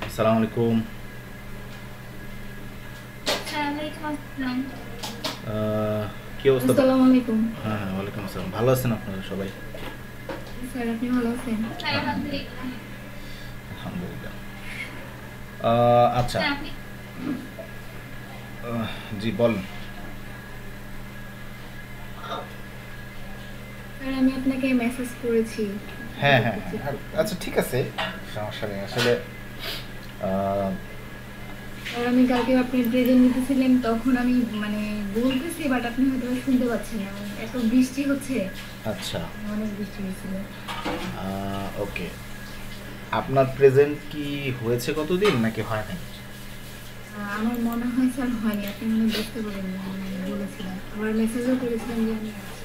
আসসালামু আলাইকুম। কি অবস্থা? আসসালামু আলাইকুম। হ্যাঁ, ওয়ালাইকুম আসসালাম। ভালো আছেন আপনারা সবাই? স্যার আপনি ভালো আছেন? আলহামদুলিল্লাহ। আচ্ছা, জি বলেন। স্যার আমি আপনাকে মেসেজ করেছি। হ্যাঁ হ্যাঁ হ্যাঁ, আচ্ছা ঠিক আছে, সমস্যা নেই আসলে। স্যার আমি কালকে আপনি প্রেজেন্ট নিতেছিলেন, তখন আমি মানে বলতেছি বাট আপনি হয়তো শুনতে পাচ্ছেন না, এত বৃষ্টি হচ্ছে। আচ্ছা, অনেক বৃষ্টি হয়েছিল। ওকে। আপনার প্রেজেন্ট কি হয়েছে কতদিন নাকি হয় নাই? আমার মনে হয় স্যার হয়নি, আপনি মনে হয় বুঝতে পারেননি, আমি বলেছিলাম, আবার মেসেজও করেছিলাম যে আমি আছি।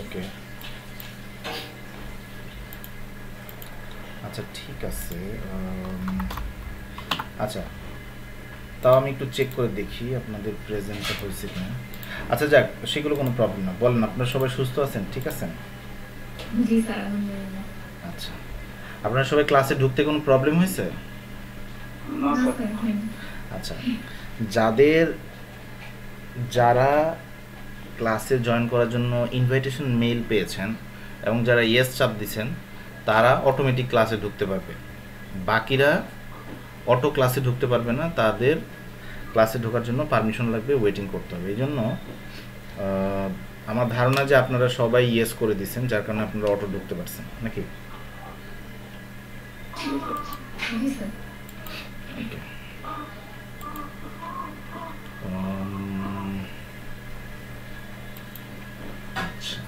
ওকে, আচ্ছা ঠিক আছে। আচ্ছা, তাও আমি একটু চেক করে দেখি আপনাদের প্রেজেন্টটা হয়েছে কিনা। আচ্ছা যাক, সেগুলো কোনো প্রবলেম না। বলেন, আপনারা সবাই সুস্থ আছেন, ঠিক আছেন? জি স্যার, আলহামদুলিল্লাহ। আচ্ছা, আপনারা সবাই ক্লাসে ঢুকতে কোনো প্রবলেম হয়েছে? না স্যার হয়নি। আচ্ছা, যাদের যারা ক্লাসে জয়েন করার জন্য ইনভাইটেশন মেইল পেয়েছেন এবং যারা ইয়েস চাপ দিচ্ছেন, তারা অটোমেটিক ক্লাসে ঢুকতে পারবে। বাকিরা অটো ক্লাসে ঢুকতে পারবে না, তাদের ক্লাসে ঢোকার জন্য পারমিশন লাগবে, ওয়েটিং করতে হবে। এই জন্য আমার ধারণা যে আপনারা সবাই ইয়েস করে দিচ্ছেন, যার কারণে আপনারা অটো ঢুকতে পারছেন নাকি? জি স্যার। ওকে, আচ্ছা,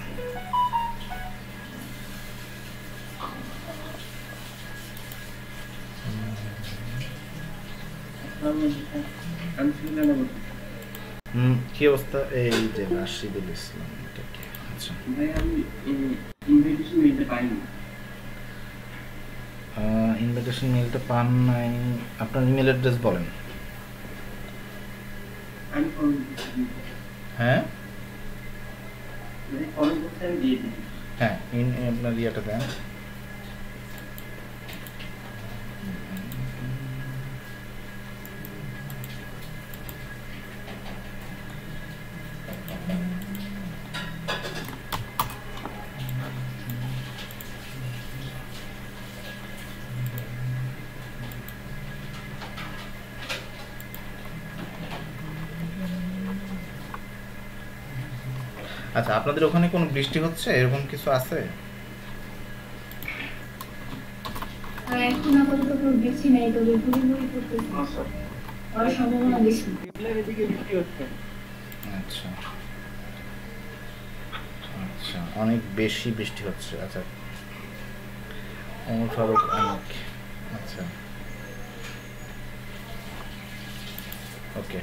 কি অবস্থা? এই যে রাশিদুল ইসলাম, এটা কি? আচ্ছা, ইনভিটেশন মেইলটা পান নাই। আপনার ইমেল অ্যাড্রেস বলেন। হ্যাঁ হ্যাঁ, আপনার ইয়েটা দেন। আচ্ছা, আপনাদের ওখানে কোনো বৃষ্টি হচ্ছে, এরকম কিছু আছে? আর এখন আপাতত কোনো বৃষ্টি নেই, তবে গুড়ি গুড়ি পড়তেছে, হওয়ার সম্ভাবনা বেশি। আচ্ছা আচ্ছা, অনেক বেশি বৃষ্টি হচ্ছে। আচ্ছা, ওমর ফারুক অনেক। আচ্ছা, ওকে।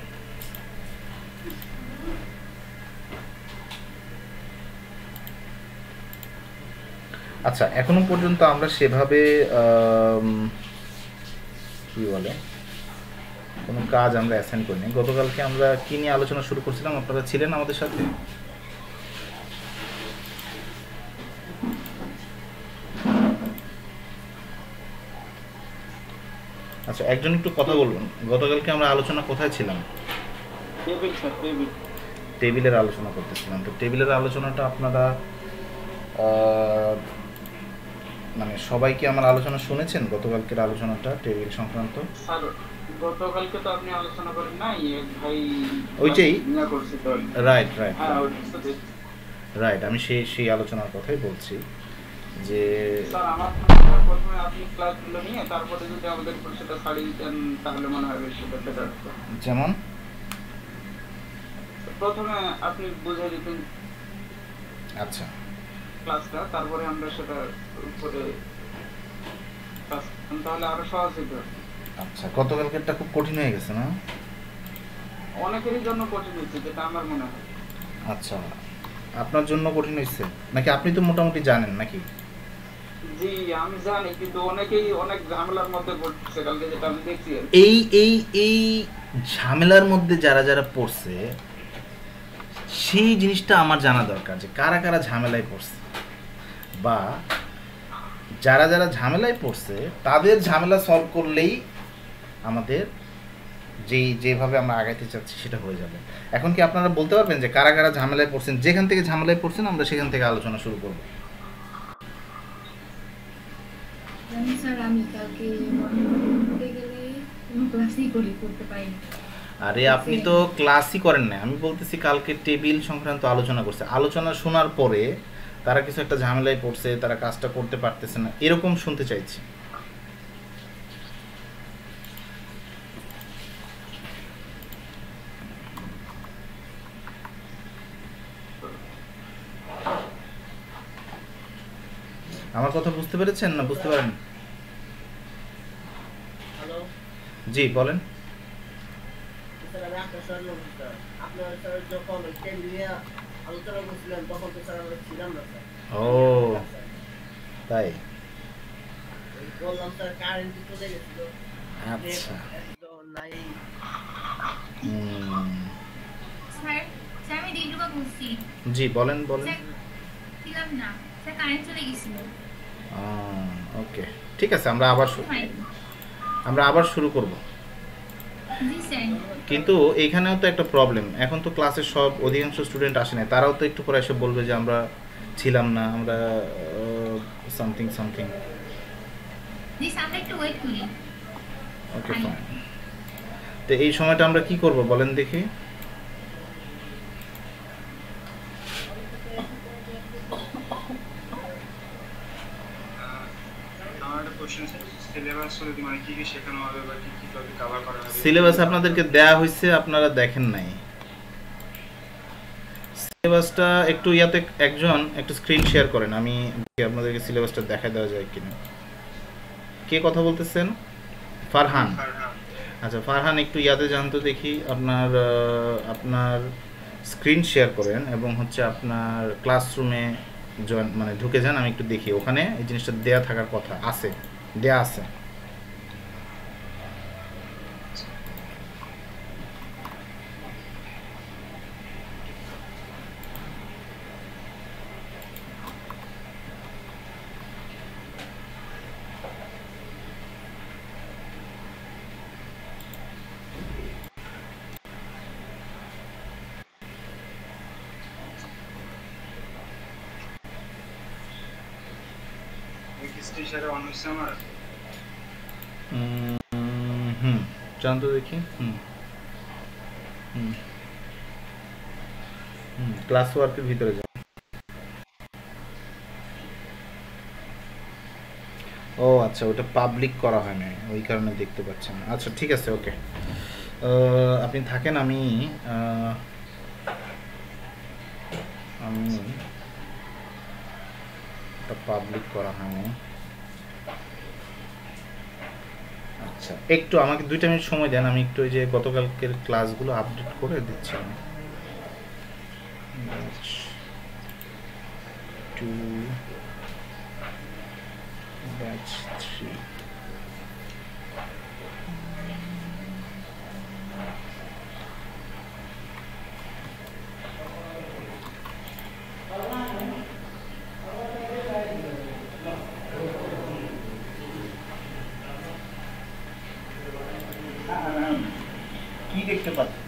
আচ্ছা, এখনো পর্যন্ত আমরা সেভাবে কি বলে কোনো কাজ আমরা অ্যাসাইন করিনি। গতকালকে আমরা কি নিয়ে আলোচনা শুরু করছিলাম, আপনারা ছিলেন আমাদের সাথে? আচ্ছা, একজন একটু কথা বলুন। গতকালকে আমরা আলোচনা কোথায় ছিলাম? টেবিলের আলোচনা করতেছিলাম। তো টেবিলের আলোচনাটা আপনারা মানে সবাই কি আমার আলোচনা শুনেছেন? গতকালকের আলোচনাটা টেবিল সংক্রান্ত। স্যার গতকালকে তো আপনি আলোচনা করেন নাই, এক ভাই ওইটাই, না করছে তো। রাইট রাইট হ্যাঁ ওইটার সাথে রাইট, আমি সেই আলোচনার কথাই বলছি যে স্যার আমার প্রথমে আপনি ক্লাসগুলো নিয়ে তারপরে যদি আমাদের সেটা ছাড়িয়ে দিতেন তাহলে মনে হয় সেটা বেটার হতো। যেমন প্রথমে আপনি বুঝিয়ে দিতেন আচ্ছা ক্লাসটা, তারপরে আমরা সেটা উপরে ক্লাস তাহলে আরো সহজ হতো। আচ্ছা, গতকালকেরটা খুব কঠিন হয়ে গেছে না? অনেকেরই জন্য কঠিন হচ্ছে, যেটা আমার মনে হয়। আচ্ছা, আপনার জন্য কঠিন হয়েছে নাকি? আপনি তো মোটামুটি জানেন নাকি? জি আমি জানি, কিন্তু অনেকেই অনেক ঝামেলার মধ্যে পড়ছে কালকে, যেটা আমি দেখছি। এই এই এই ঝামেলার মধ্যে যারা যারা পড়ছে, সেই জিনিসটা আমার জানা দরকার যে কারা কারা ঝামেলায় পড়ছে। বা যারা যারা ঝামেলায় পড়ছে তাদের ঝামেলা সলভ করলেই আমাদের যেভাবে আমরা আগাইতে চাচ্ছি সেটা হয়ে যাবে। এখন কি আপনারা বলতে পারবেন যে কারা কারা ঝামেলায় পড়ছেন? যেখান থেকে ঝামেলায় পড়ছেন আমরা সেখান থেকে আলোচনা শুরু করব। স্যার আমি কালকে পড়তে গেলে কোনো ক্লাসই করতে পারি না। আরে আপনি তো ক্লাসই করেন না, আমি বলতেছি কালকে টেবিল সংক্রান্ত আলোচনা করছে, আলোচনা শোনার পরে তারা কিছু একটা ঝামেলায় পড়ছে, তারা কাজটা করতে পারতেছে না, এরকম শুনতে চাইছি। আমার কথা বুঝতে পেরেছেন না বুঝতে পারেন? হ্যালো, জি বলেন। স্যার আমি আপনার স্যার নমস্কার। আপনার স্যার যখন টেবিল নিয়ে আলোচনা করছিলেন তখন তো স্যার আমরা ছিলাম না স্যার। ও তাই, ওই বললাম স্যার কারেন্ট চলে গেছিল। আচ্ছা। একদম নাই। স্যার স্যার আমি দিলরুবা বলছি। জি বলেন বলেন। স্যার ছিলাম না, স্যার কারেন্ট চলে গেছিল। ওকে ঠিক আছে, আমরা আবার শুরু করব। জি স্যার। কিন্তু এইখানেও তো একটা প্রবলেম, এখন তো ক্লাসের সব অধিকাংশ স্টুডেন্ট আসে না, তারাও তো একটু পরে এসে বলবে যে আমরা ছিলাম না, আমরা সামথিং সামথিং। জি স্যার আমরা একটু ওয়েট করি। Okay fine. তো এই সময়টা আমরা কি করব বলেন দেখি? সিলেবাস আপনাদেরকে দেয়া হয়েছে, আপনারা দেখেন নাই সিলেবাসটা। একটু ইয়াতে একজন একটু স্ক্রিন শেয়ার করেন, আমি আপনাদেরকে সিলেবাসটা দেখা দেওয়া যায় কিনা। কে কথা বলতেছেন? ফারহান। আচ্ছা ফারহান, একটু ইয়াতে জানতো দেখি, আপনার স্ক্রিন শেয়ার করেন এবং হচ্ছে আপনার ক্লাসরুমে জয়েন মানে ঢুকে যান, আমি একটু দেখি ওখানে এই জিনিসটা দেয়া থাকার কথা আছে, দেয়া আছে। জানতো দেখি। ক্লাস ওয়ার্কের ভিতরে যান। ও আচ্ছা, ওটা পাবলিক করা হয় না, ওই কারণে দেখতে পাচ্ছেন। আচ্ছা ঠিক আছে, ওকে আপনি থাকেন, আমি এটা পাবলিক করা হয়নি। আচ্ছা একটু আমাকে 2টা মিনিট সময় দেন, আমি একটু ওই যে গতকালকের ক্লাসগুলো আপডেট করে দিচ্ছি আমি। ব্যাচ 2 ব্যাচ 3 কি দেখতে পাচ্ছেন?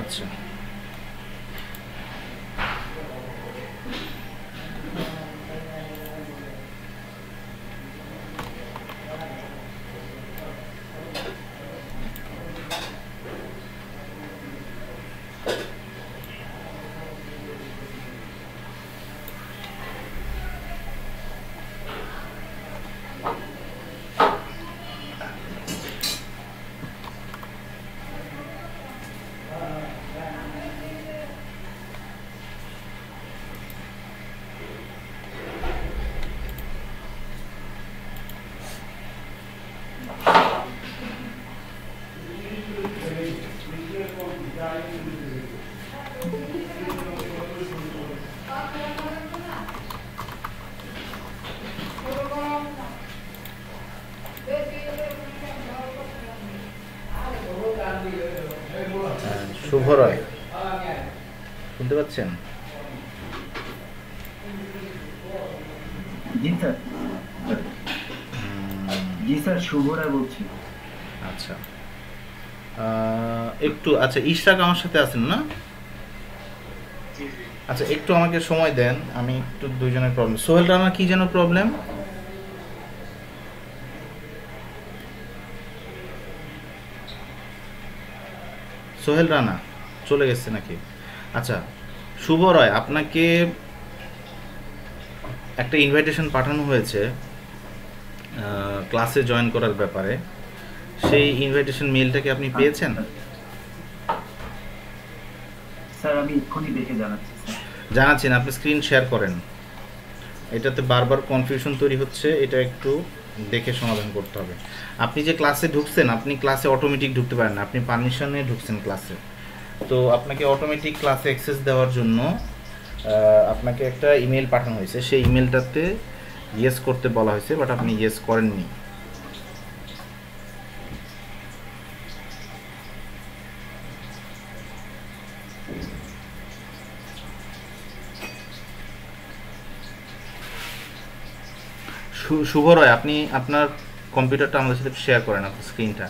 আচ্ছা রয়, শুনতে পাচ্ছেন? জি স্যার। জি স্যার, শুভ রায় বলছি। আচ্ছা, একটু আচ্ছা, ইশরাক আমার সাথে আছেন না? আচ্ছা, একটু আমাকে সময় দেন, আমি একটু দুইজনের প্রবলেম। সোহেল রানা কি যেন প্রবলেম? সোহেল রানা চলে গেছে নাকি? আচ্ছা, শুভ রয়, আপনাকে একটা ইনভাইটেশন পাঠানো হয়েছে ক্লাসে জয়েন করার ব্যাপারে। সেই ইনভাইটেশন মেইলটাকে আপনি পেয়েছেন? স্যার আমি এক্ষুনি দেখে জানাচ্ছি স্যার। জানাচ্ছেন, আপনি স্ক্রিন শেয়ার করেন। এটাতে বারবার কনফিউশন তৈরি হচ্ছে, এটা একটু দেখে সমাধান করতে হবে। আপনি যে ক্লাসে ঢুকছেন, আপনি ক্লাসে অটোমেটিক ঢুকতে পারেন না, আপনি পারমিশনে ঢুকছেন ক্লাসে। তো আপনাকে অটোমেটিক ক্লাসে অ্যাক্সেস দেওয়ার জন্য আপনাকে একটা ইমেল পাঠানো হয়েছে, সেই ইমেলটাতে ইয়েস করতে বলা হয়েছে, বাট আপনি ইয়েস করেননি। শুভ রয়, আপনি আপনার কম্পিউটারটা আমাদের সাথে শেয়ার করেন, আপনার স্ক্রিনটা।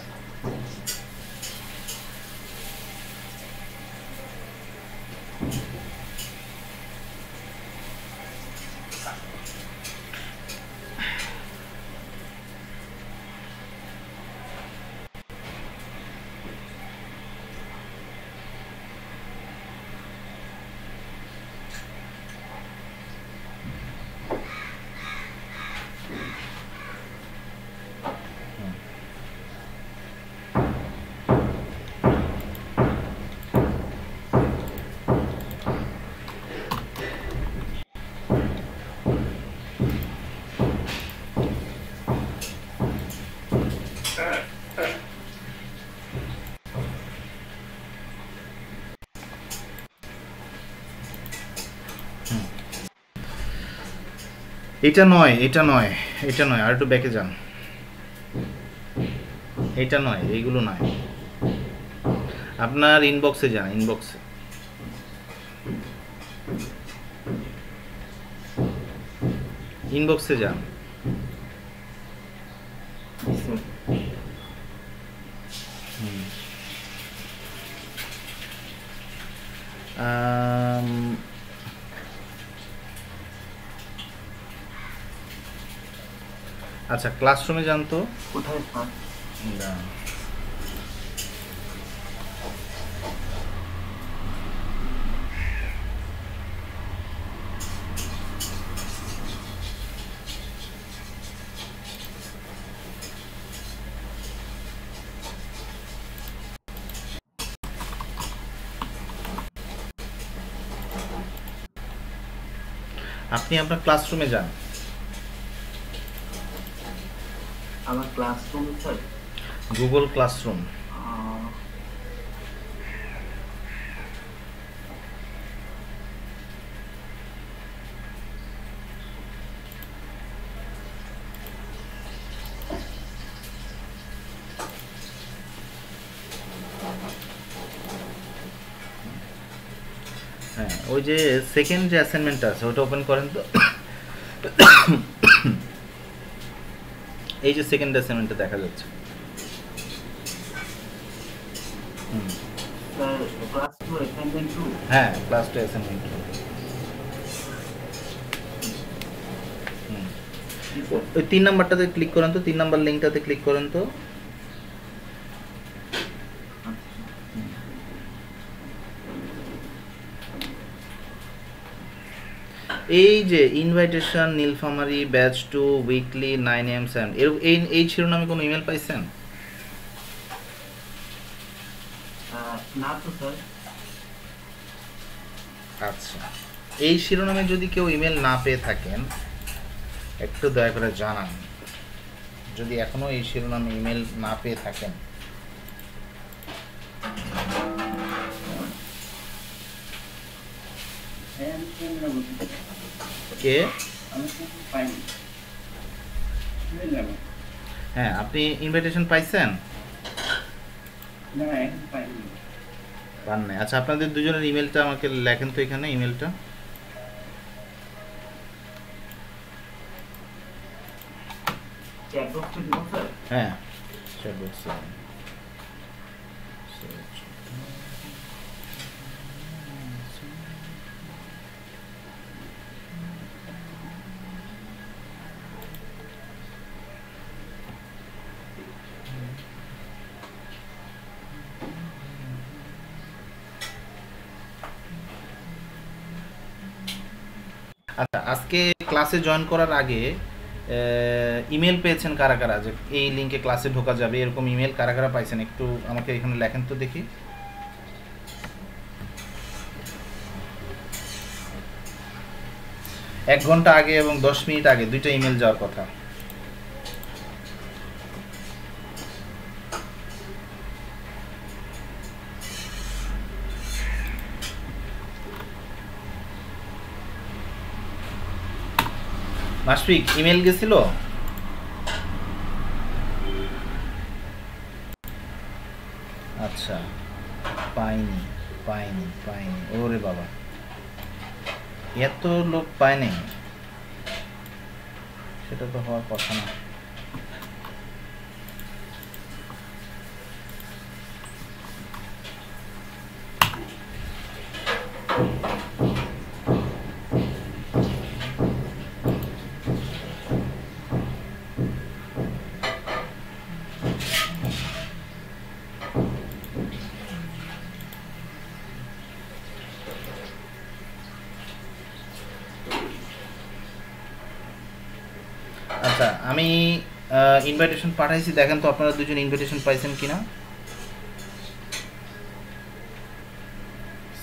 এটা নয়, এটা নয়, এটা নয়, আর একটু ব্যাকে যান। এটা নয়, এইগুলো নয়, আপনার ইনবক্সে যান, ইনবক্সে। ইনবক্সে যান। জি স্যার। আচ্ছা, ক্লাসরুমে যান তো। কোথায় স্যার? না, আপনি আপনার ক্লাসরুমে যান। আমার ক্লাসরুম স্যার? Google classroom. হ্যাঁ, ওই যে সেকেন্ড যে অ্যাসাইনমেন্টটা আছে ওটা ওপেন করেন তো। এই যে সেকেন্ড অ্যাসাইনমেন্টটা দেখা যাচ্ছে। Sir class 2 assignment 2? হ্যাঁ, ক্লাস 2 অ্যাসাইনমেন্ট। ওই 3 নাম্বারটাতে ক্লিক করেন তো, 3 নাম্বার লিঙ্কটাতে ক্লিক করেন তো। এই যে invitation Nilphamari batch 2 weekly 9 AM 7 এই শিরোনামে কোনো ইমেল পাইছেন? না তো স্যার। আচ্ছা, এই শিরোনামে যদি কেউ ইমেল না পেয়ে থাকেন একটু দয়া করে জানান, যদি এখনো এই শিরোনামে ইমেল না পেয়ে থাকেন। কে? হ্যাঁ, আপনি ইনভাইটেশন পাইছেন? পান নাই। আচ্ছা, আপনাদের দুজনের ইমেলটা আমাকে লেখেন তো এখানে, ইমেলটা। চ্যাট বক্সে দিব স্যার। হ্যাঁ, চ্যাট বক্সে। আচ্ছা, আজকে ক্লাসে জয়েন করার আগে ইমেল পেয়েছেন কারা কারা, যে এই লিঙ্কে ক্লাসে ঢোকা যাবে, এরকম ইমেল কারা কারা পাইছেন একটু আমাকে এখানে লেখেন তো দেখি। এক ঘন্টা আগে এবং 10 মিনিট আগে দুইটা ইমেল যাওয়ার কথা। মাসফিক, ইমেল গেছিল? আচ্ছা, পাইনি পাইনি পাইনি, ওরে বাবা, এত লোক পায় নাই, সেটা তো হওয়ার কথা না। আচ্ছা, আমি ইনভাইটেশন পাঠাইছি, দেখেন তো আপনারা দুজন ইনভাইটেশন পাইছেন কিনা।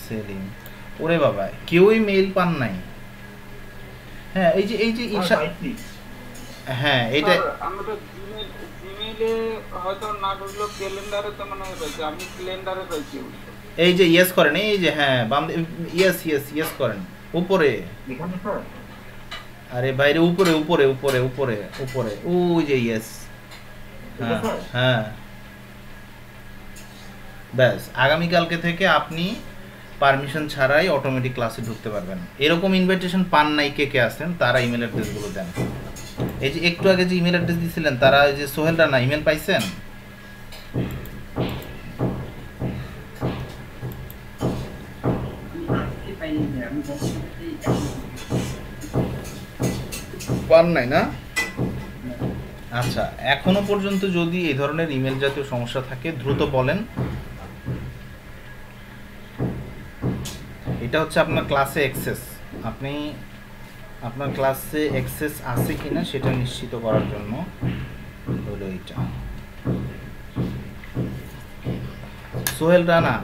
সেলিম, ওরে বাবা, কেউই মেইল পান নাই। হ্যাঁ, এই যে ঈশা, হ্যাঁ এইটা আমাদের জিমেইলে হয়তো না ঢুকলো, ক্যালেন্ডারে তো মনে হয় পাইছি, আমি ক্যালেন্ডারে পাইছি। এই যে ইয়েস করেন, এই যে হ্যাঁ বাম, ইয়েস ইয়েস ইয়েস করেন উপরে। এখানে স্যার? আরে বাইরে, উপরে উপরে উপরে উপরে উপরে, ওই যে ইয়েস। হ্যাঁ হ্যাঁ, ব্যাস, আগামীকালকে থেকে আপনি পারমিশন ছাড়াই অটোমেটিক ক্লাসে ঢুকতে পারবেন। এরকম ইনভাইটেশন পান নাই কে কে আছেন তারা ইমেল অ্যাড্রেসগুলো দেন। এই যে একটু আগে যে ইমেল অ্যাড্রেস দিয়েছিলেন তারা, ওই যে সোহেল রানা, ইমেল পাইছেন? পান নাই না? আচ্ছা, এখনো পর্যন্ত যদি এই ধরনের ইমেল জাতীয় সমস্যা থাকে দ্রুত বলেন। এটা হচ্ছে আপনার ক্লাসে অ্যাক্সেস, আপনি আপনার ক্লাসে অ্যাক্সেস আছে কিনা সেটা নিশ্চিত করার জন্য হলো এইটা। সোহেল রানা,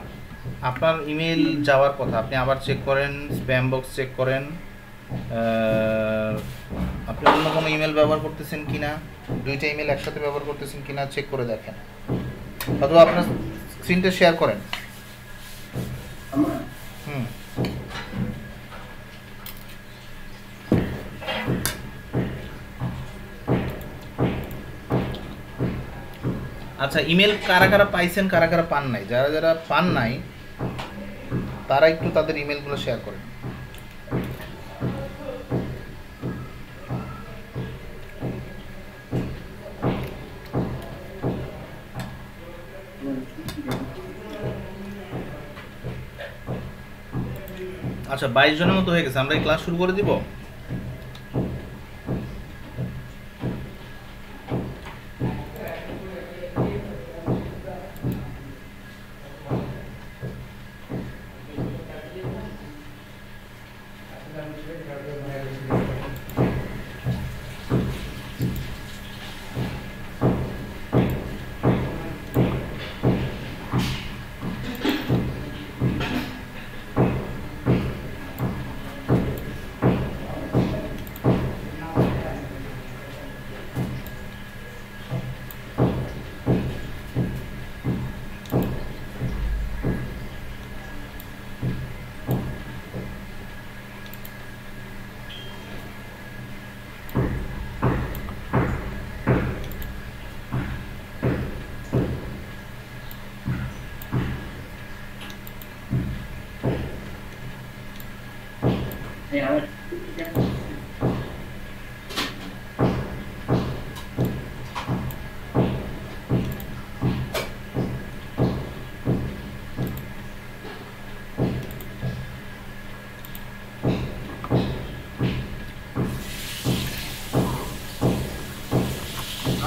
আপনার ইমেল যাওয়ার কথা, আপনি আবার চেক করেন, স্প্যাম বক্স চেক করেন, আপনি অন্য কোনো ইমেল ব্যবহার করতেছেন কিনা, দুইটা ইমেল একসাথে ব্যবহার করতেছেন কিনা চেক করে দেখেন, অথবা আপনার স্ক্রিনটা শেয়ার করেন। হুম, আচ্ছা, ইমেল কারা কারা পাইছেন কারা কারা পান নাই, যারা যারা পান নাই তারা একটু তাদের ইমেলগুলো শেয়ার করেন। আচ্ছা, 22 জনের মতো হয়ে গেছে, আমরা এই ক্লাস শুরু করে দিব।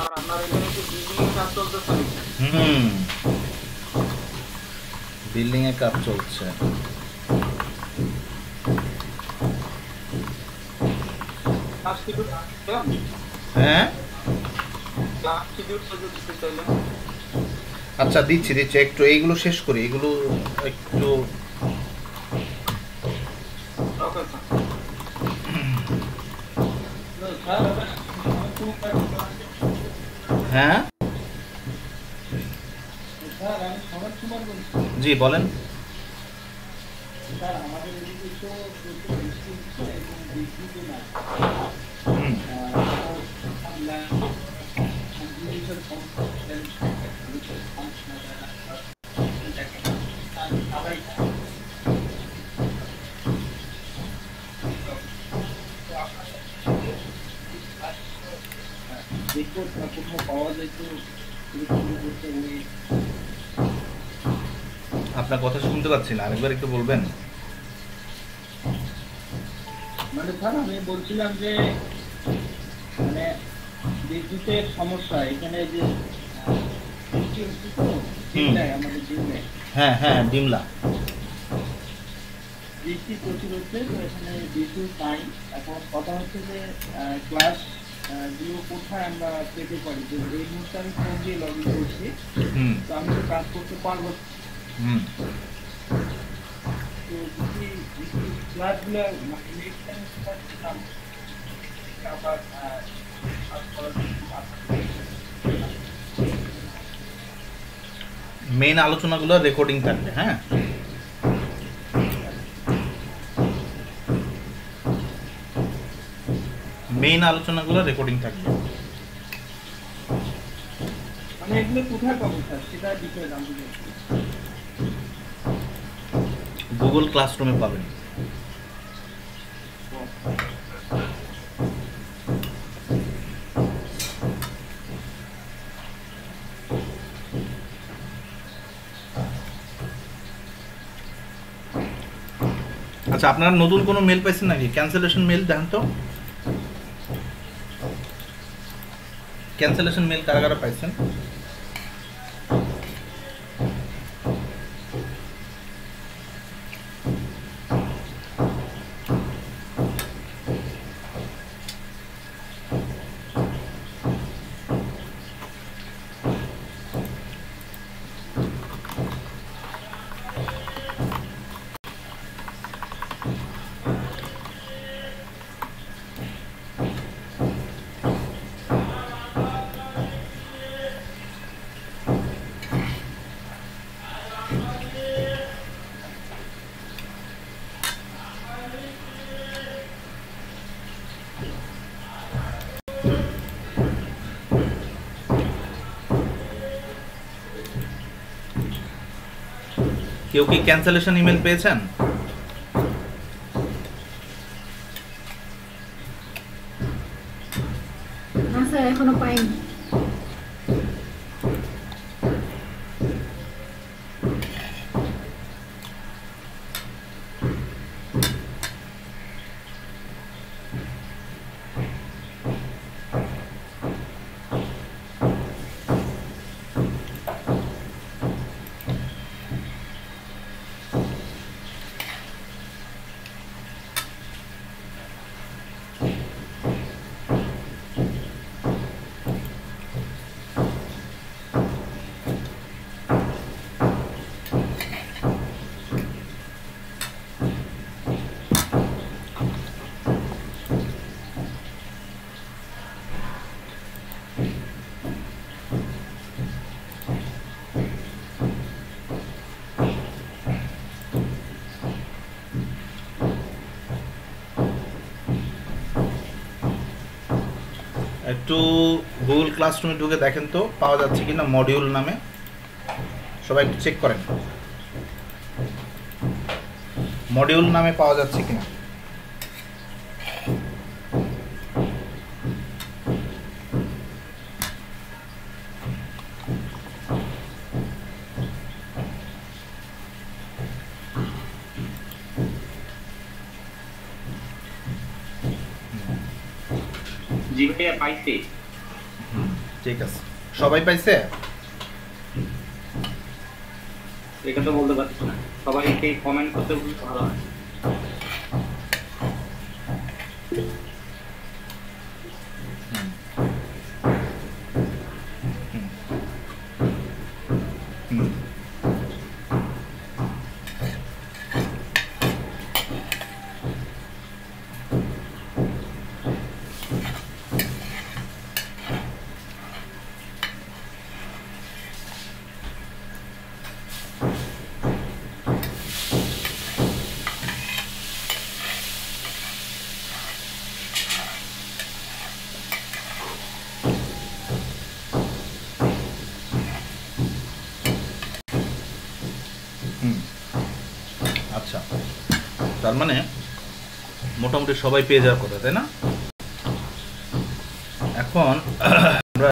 আর আপনার এখানে কি বিল্ডিং এর কাজ চলতেছে নাকি? বিল্ডিং এ কাজ চলছে। ক্লাস শিডিউল হ্যাঁ ক্লাস শিডিউল দিতে চাইলেন। আচ্ছা দিচ্ছি একটু এইগুলো শেষ করি, এগুলো একটু ওকে হ্যাঁ জি বলেন। হুম। আপনার কথা শুনতে পাচ্ছি না, আরেকবার একটু বলবেন। মানে স্যার আমি বলছিলাম যে মানে বিদ্যুতের সমস্যা এখানে যে বৃষ্টি হচ্ছে তো জিল্লায়, আমাদের জিল্লায় হ্যাঁ হ্যাঁ ডিমলা। বৃষ্টি প্রচুর হচ্ছে, তো এখানে বিদ্যুৎ নাই। এখন কথা হচ্ছে যে ক্লাস গুলো কোথায় আমরা পেতে পারি। তো এই মুহূর্তে আমি ফোন দিয়ে লগ ইন করছি, হুম তো আমি তো কাজ করতে পারবো। হুম তো যদি ক্লাসগুলো মানে নেক্সট টাইম করতাম আবার কাজ করার মেইন আলোচনাগুলো রেকর্ডিং থাকবে। হ্যাঁ মেইন আলোচনাগুলো রেকর্ডিং থাকবে। মানে এগুলো কোথায় পাবো স্যার সেটা বিষয়ে জানতে চাইছি। গুগল ক্লাসরুমে পাবেন। আচ্ছা আপনারা নতুন কোনো মেল পাইছেন নাকি? ক্যান্সেলেশন মেল দেন তো, ক্যান্সেলেশন মেল কারা কারা পাইছেন? কেউ কি ক্যান্সেলেশন ইমেল পেয়েছেন? না স্যার এখনো পাইনি। একটু গুগল ক্লাসরুমে ঢুকে দেখেন তো পাওয়া যাচ্ছে কিনা মডিউল নামে, সবাই একটু চেক করেন মডিউল নামে পাওয়া যাচ্ছে কিনা। জি ভাইয়া পাইছি। ঠিক আছে, সবাই পাইছে? এটা তো বলতে পারছি না, সবাইকে কমেন্ট করতে বললে ভালো হয়। আচ্ছা, তার মানে মোটামুটি সবাই পেয়ে যাওয়ার কথা, তাই না? এখন আমরা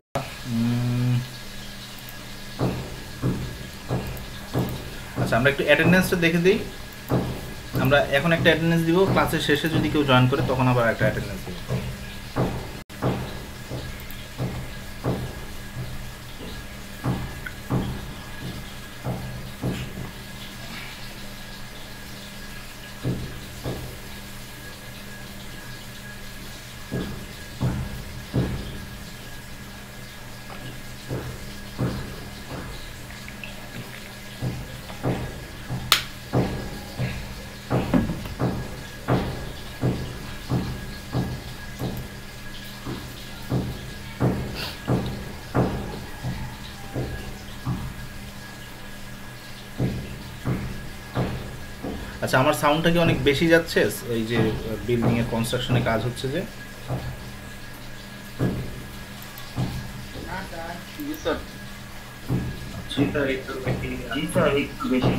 আচ্ছা, আমরা একটু অ্যাটেন্ডেন্সটা দেখে দিই। আমরা এখন একটা অ্যাটেন্ডেন্স দিব, ক্লাসের শেষে যদি কেউ জয়েন করে তখন আবার একটা অ্যাটেন্ডেন্স দিব। আচ্ছা, আমার সাউন্ডটা কি অনেক বেশি যাচ্ছে? এই যে বিল্ডিং এর কনস্ট্রাকশনে কাজ হচ্ছে যে। জি স্যার। জি স্যার একটু বেশি।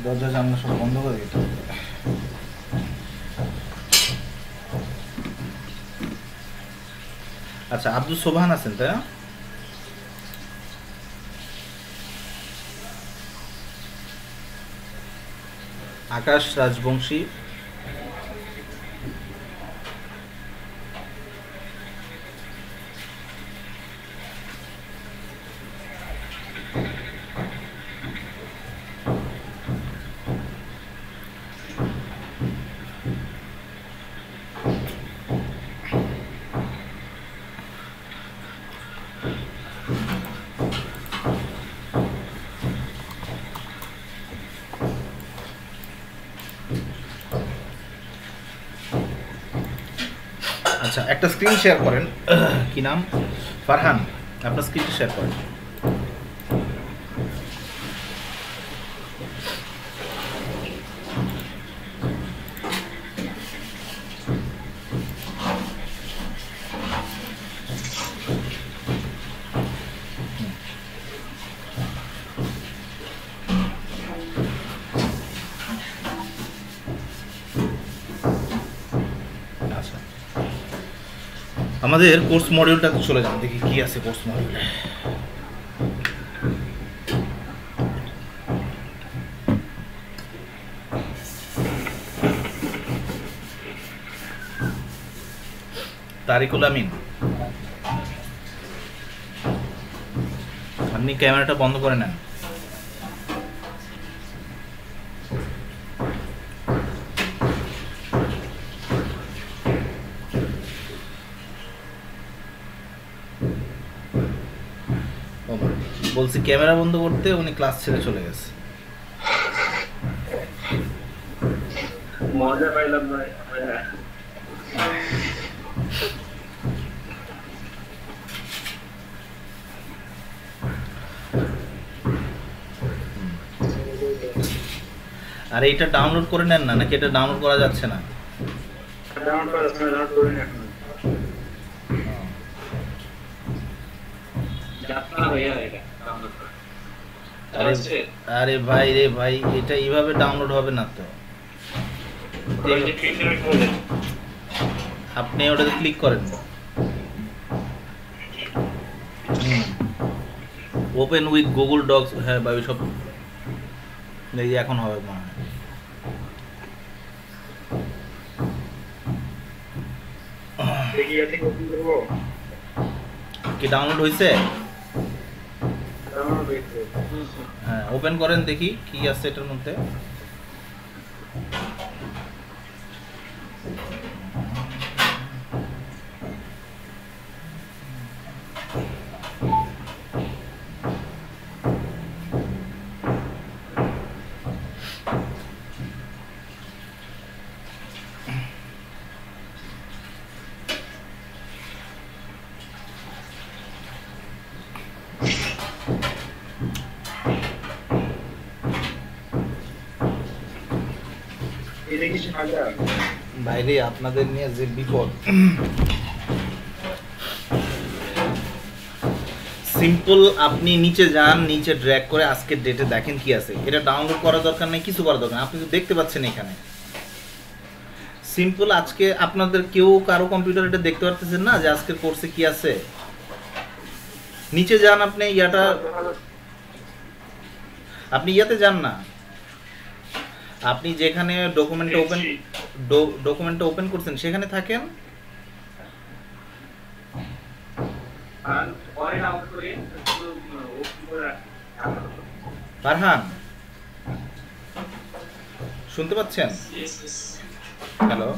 দরজা জানলা সব বন্ধ করে দিতে হবে। আচ্ছা, আব্দুল সোবহান আছেন তাই না? আকাশ রাজবংশী, আচ্ছা একটা স্ক্রিন শেয়ার করেন। কি নাম? ফারহান, আপনার স্ক্রিনটা শেয়ার করেন। আমাদের কোর্স মডিউলটাতে চলে যান, দেখি কি আছে কোর্স মডিউলে। তারিকুল আমিন, আপনি ক্যামেরাটা বন্ধ করে নেন। বলছি ক্যামেরা বন্ধ করতে, উনি ক্লাস ছেড়ে চলে গেছে। মজা পাইলাম না। আর এটা ডাউনলোড করে নেন না, নাকি এটা ডাউনলোড করা যাচ্ছে না? ডাউনলোড করে রাখুন। যাত্রা ভাইয়া এটা ডাউনলোড করে। আরে ভাই রে ভাই, এটা এইভাবে ডাউনলোড হবে না তো। আপনি ওটাতে ক্লিক করেন, ওপেন উইথ গুগল ডক্স, হ্যাঁ ভাই সব এই এখন হবে মনে হয়। দেখি আছে ওপেন করবো কি ডাউনলোড হয়েছে? ডাউনলোড হয়েছে হ্যাঁ, ওপেন করেন দেখি কি আছে এটার মধ্যে। এই দেখি ফাইলটা বাইরে আপনাদের নিয়ে যে বিপদ। সিম্পল, আপনি নিচে যান, নিচে ড্র্যাগ করে আজকের ডেটে দেখেন কি আছে। এটা ডাউনলোড করার দরকার নেই, কিছু করার দরকার নেই, আপনি তো দেখতে পাচ্ছেন এখানে। সিম্পল, আজকে আপনাদের কেউ কারো কম্পিউটার এটা দেখতে পারতেছেন না যে আজকের কোর্সে কি আছে? নিচে যান, আপনি ইয়াতে যান না, আপনি যেখানে ডকুমেন্টটা ওপেন করছেন সেখানে থাকেন। ফারহান, শুনতে পাচ্ছেন? হ্যালো,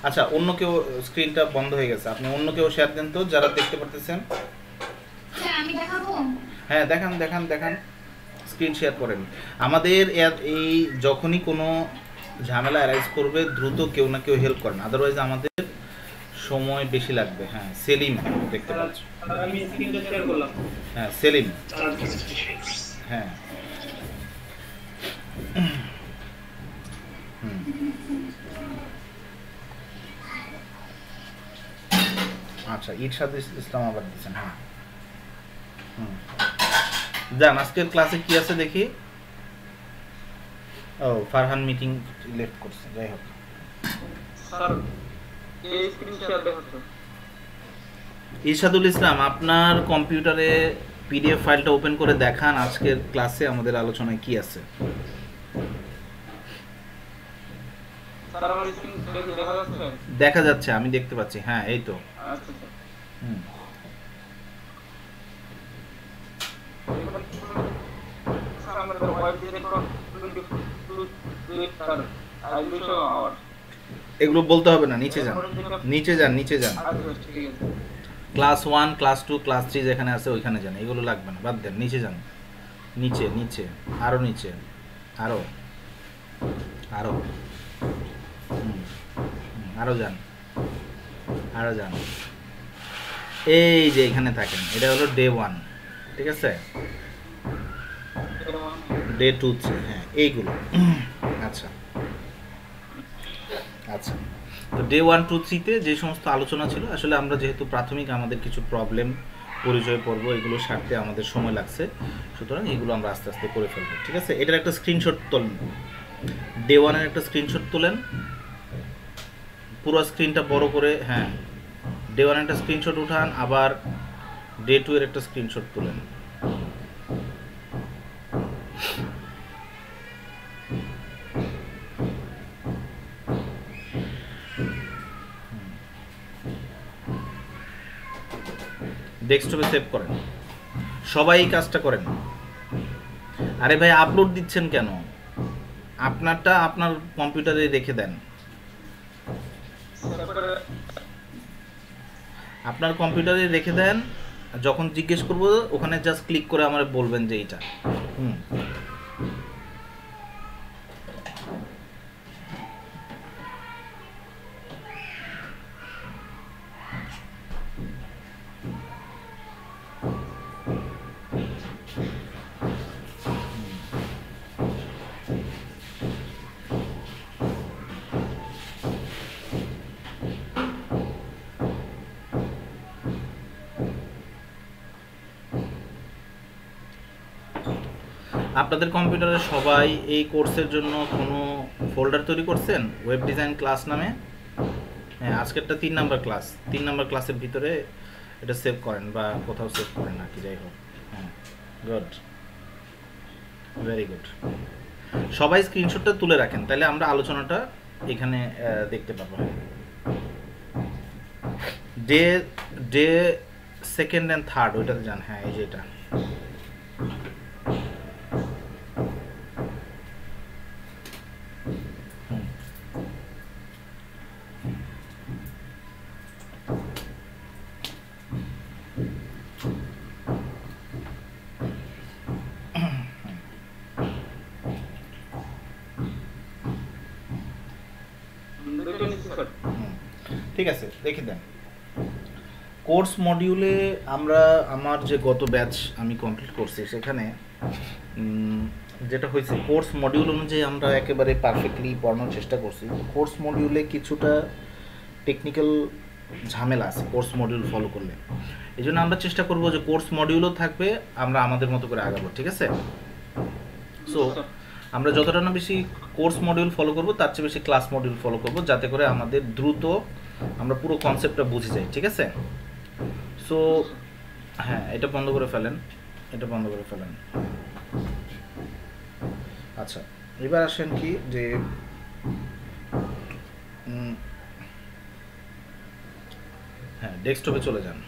আচ্ছা, অন্য কেউ স্ক্রিনটা বন্ধ হয়ে গেছে, আপনি অন্য কেউ শেয়ার দেন তো যারা দেখতে পারতেছেন। স্যার আমি দেখাবো? হ্যাঁ, দেখান, স্ক্রিন শেয়ার করেন। আমাদের এই যখনই কোনো ঝামেলা অ্যারাইজ করবে দ্রুত কেউ না কেউ হেল্প করেন, আদারওয়াইজ আমাদের সময় বেশি লাগবে। হ্যাঁ, সেলিম দেখতে পাচ্ছি। আমি স্ক্রিনটা শেয়ার করলাম। হ্যাঁ, সেলিম। হ্যাঁ, আচ্ছা, ইরশাদ ইসলাম আবার দিচ্ছেন। হ্যাঁ, যান, আজকের ক্লাসে কি আছে দেখি। ও, ফারহান মিটিং লেফট করছে, যাই হোক। স্যার এই স্ক্রিন শেয়ার দেখাচ্ছে। ইরশাদুল ইসলাম, আপনার কম্পিউটারে পিডিএফ ফাইলটা ওপেন করে দেখান আজকের ক্লাসে আমাদের আলোচনায় কি আছে। স্যার আমার স্ক্রিন দেখা যাচ্ছে? দেখা যাচ্ছে, আমি দেখতে পাচ্ছি। হ্যাঁ, এই তো। আচ্ছা স্যার। হুম, স্যার আমাদের ওয়েব ডিরেক্টর 22 স্যার আর 200 আওয়ার। এগুলো বলতে হবে না, নিচে যান। আচ্ছা ঠিক আছে। ক্লাস 1, ক্লাস 2, ক্লাস 3 যেখানে আছে ওইখানে যান, এগুলো লাগবে না, বাদ দেন। নিচে যান, নিচে, আরো নিচে, আরো, আরো যান। এই যে এখানে থাকেন, এটা হলো ডে 1, ঠিক আছে? ডে 2, 3, হ্যাঁ, এইগুলো। আচ্ছা, তো ডে 1, 2, 3-তে যে সমস্ত আলোচনা ছিল, আসলে আমরা যেহেতু প্রাথমিক আমাদের কিছু প্রবলেম পরিচয় পর্ব এগুলো সারতে আমাদের সময় লাগছে, সুতরাং এগুলো আমরা আস্তে আস্তে করে ফেলবো, ঠিক আছে? এটার একটা স্ক্রিনশট তোলেন, ডে 1-এর একটা স্ক্রিনশট তোলেন, পুরো স্ক্রিনটা বড় করে। হ্যাঁ, ডে 1-এর একটা স্ক্রিনশট উঠান, আবার ডে 2-এর একটা স্ক্রিনশট তোলেন। ডেস্কটপে সেভ করেন, সবাই এই কাজটা করেন। আরে ভাই, আপলোড দিচ্ছেন কেন? আপনারটা আপনার কম্পিউটারে রেখে দেন, আপনার কম্পিউটারে রেখে দেন। যখন জিজ্ঞেস করবো ওখানে জাস্ট ক্লিক করে আমার বলবেন যে এইটা। আপনাদের কম্পিউটারে সবাই এই কোর্সের জন্য কোনো ফোল্ডার তৈরি করছেন ওয়েব ডিজাইন ক্লাস নামে? হ্যাঁ, আজকেরটা 3 নাম্বার ক্লাস, 3 নাম্বার ক্লাসের ভিতরে এটা সেভ করেন বা কোথাও সেভ করেন আর কি, যাই হোক। হ্যাঁ, গুড, ভেরি গুড। সবাই স্ক্রিনশটটা তুলে রাখেন, তাহলে আমরা আলোচনাটা এখানে দেখতে পাবো। Day day second and third ওইটাতে যান। হ্যাঁ এই যে এটা, দুটো নিচ্ছি স্যার। ঠিক আছে দেখে দেন। কোর্স মডিউলে আমরা আমার যে গত ব্যাচ আমি কমপ্লিট করছি সেখানে যেটা হয়েছে কোর্স মডিউল অনুযায়ী আমরা একেবারে পারফেক্টলি পড়ানোর চেষ্টা করছি। কোর্স মডিউলে কিছুটা টেকনিক্যাল ঝামেলা আছে কোর্স মডিউল ফলো করলে, এই জন্য আমরা চেষ্টা করব যে কোর্স মডিউলও থাকবে, আমরা আমাদের মতো করে আগাবো, ঠিক আছে? সো আমরা যতটা না বেশি কোর্স মডিউল ফলো করব তার চেয়ে বেশি ক্লাস মডিউল ফলো করব, যাতে করে আমাদের দ্রুত আমরা পুরো কনসেপ্টটা বুঝে যাই, ঠিক আছে? সো হ্যাঁ এটা বন্ধ করে ফেলেন, এটা বন্ধ করে ফেলেন। আচ্ছা এবার আসেন কি যে হ্যাঁ ডেস্কটপে চলে যান।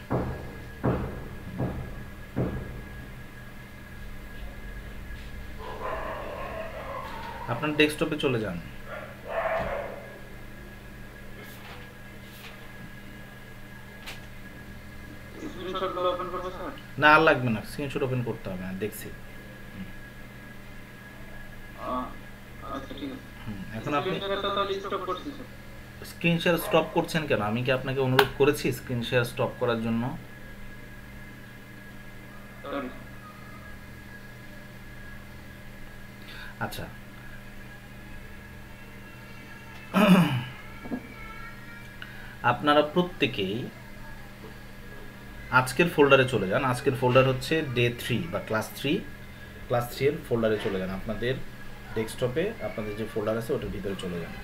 আপনার ডেস্কটপে চলে যান। স্ক্রিনশটগুলো ওপেন করব স্যার? না আর লাগবে না, স্ক্রিনশট ওপেন করতে হবে না, দেখছি। আচ্ছা ঠিক আছে। এখন আপনি স্ক্রিনশটটা তাহলে স্টপ করছি স্যার। স্ক্রিন শেয়ার স্টপ করছেন কেন? আমি কি আপনাকে অনুরোধ করেছি স্ক্রিন শেয়ার স্টপ করার জন্য? সরি। আচ্ছা আপনারা প্রত্যেকেই আজকের ফোল্ডারে চলে যান। আজকের ফোল্ডার হচ্ছে ডে 3 বা ক্লাস 3 এর ফোল্ডারে চলে যান। আপনাদের ডেস্কটপে আপনাদের যে ফোল্ডার আছে ওটার ভিতরে চলে যান।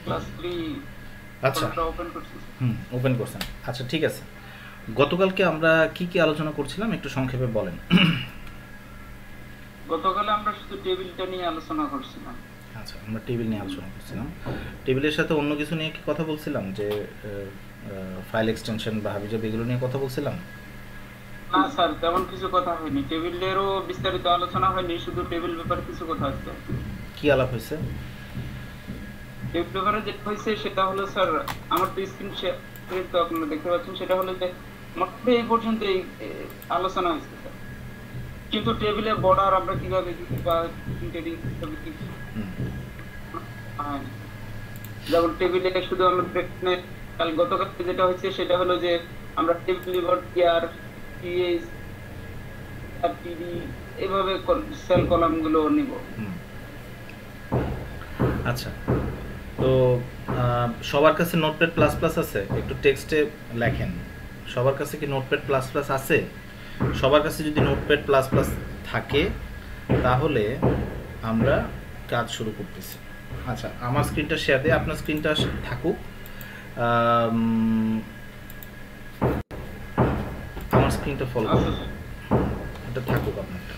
ক্লাস 3 আচ্ছা ওপেন করছি। ওপেন করছেন। আচ্ছা ঠিক আছে, গতকালকে আমরা কি কি আলোচনা করছিলাম একটু সংক্ষেপে বলেন। গতকাল আমরা শুধু টেবিলটা নিয়ে আলোচনা করছিলাম। আচ্ছা আমরা টেবিল নিয়ে আলোচনা করছিলাম। টেবিলের সাথে অন্য কিছু নিয়ে কি কথা বলছিলাম, যে ফাইল এক্সটেনশন বা হাবিজাবি এগুলো নিয়ে কথা বলছিলাম? না স্যার তেমন কিছু কথা হয়নি, টেবিলেরও বিস্তারিত আলোচনা হয়নি, শুধু টেবিল ব্যাপারে কিছু কথা হচ্ছে। কি আলাপ হয়েছে? টেবিল ব্যাপারে যেটা হয়েছে সেটা হলো স্যার, আমার তো স্ক্রিন শেয়ার তো আপনারা দেখতে পাচ্ছেন, সেটা হলো যে মোটামুটি এই পর্যন্ত এই আলোচনা হয়েছে স্যার, কিন্তু টেবিলে বর্ডার আমরা কিভাবে দিচ্ছি বা ইন্টারিং কিভাবে দিচ্ছি, যেমন টেবিলে শুধু আমরা কাল গতকাল যেটা হচ্ছে সেটা হলো যে আমরা টেবিল বোর্ড ইয়ার পিএইচ আর টিডি এইভাবে সেল কলামগুলো নিব। আচ্ছা তো সবার কাছে নোটপ্যাড প্লাস প্লাস আছে? একটু টেক্সটে লেখেন, সবার কাছে কি নোটপ্যাড প্লাস প্লাস আছে? সবার কাছে যদি নোটপ্যাড প্লাস প্লাস থাকে তাহলে আমরা কাজ শুরু করতেছি। আচ্ছা আমার স্ক্রিনটা শেয়ার দিয়ে আপনার স্ক্রিনটা থাকুক, আমার স্ক্রিনটা ফলো করুন, এটা থাকুক আপনারটা।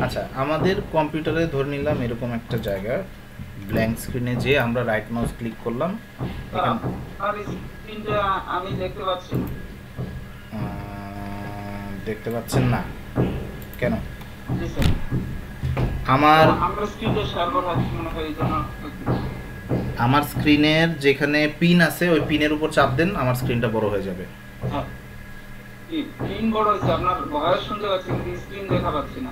আচ্ছা আমাদের কম্পিউটারে ধরে নিলাম এরকম একটা জায়গা, ব্ল্যাঙ্ক স্ক্রিনে যে আমরা রাইট মাউস ক্লিক করলাম, আর স্ক্রিনটা আমি দেখতে পাচ্ছি। দেখতে পাচ্ছেন না কেন? জি স্যার, আমরা স্ক্রিনে শেয়ার করা হচ্ছে মনে হয় এই জন্য। আমার স্ক্রিনের যেখানে পিন আছে ওই পিনের উপর চাপ দেন, আমার স্ক্রিনটা বড় হয়ে যাবে। হ্যাঁ, স্ক্রিন বড় হয়েছে, আপনার ভয়েস শুনতে পাচ্ছি কিন্তু স্ক্রিন দেখা পাচ্ছি না।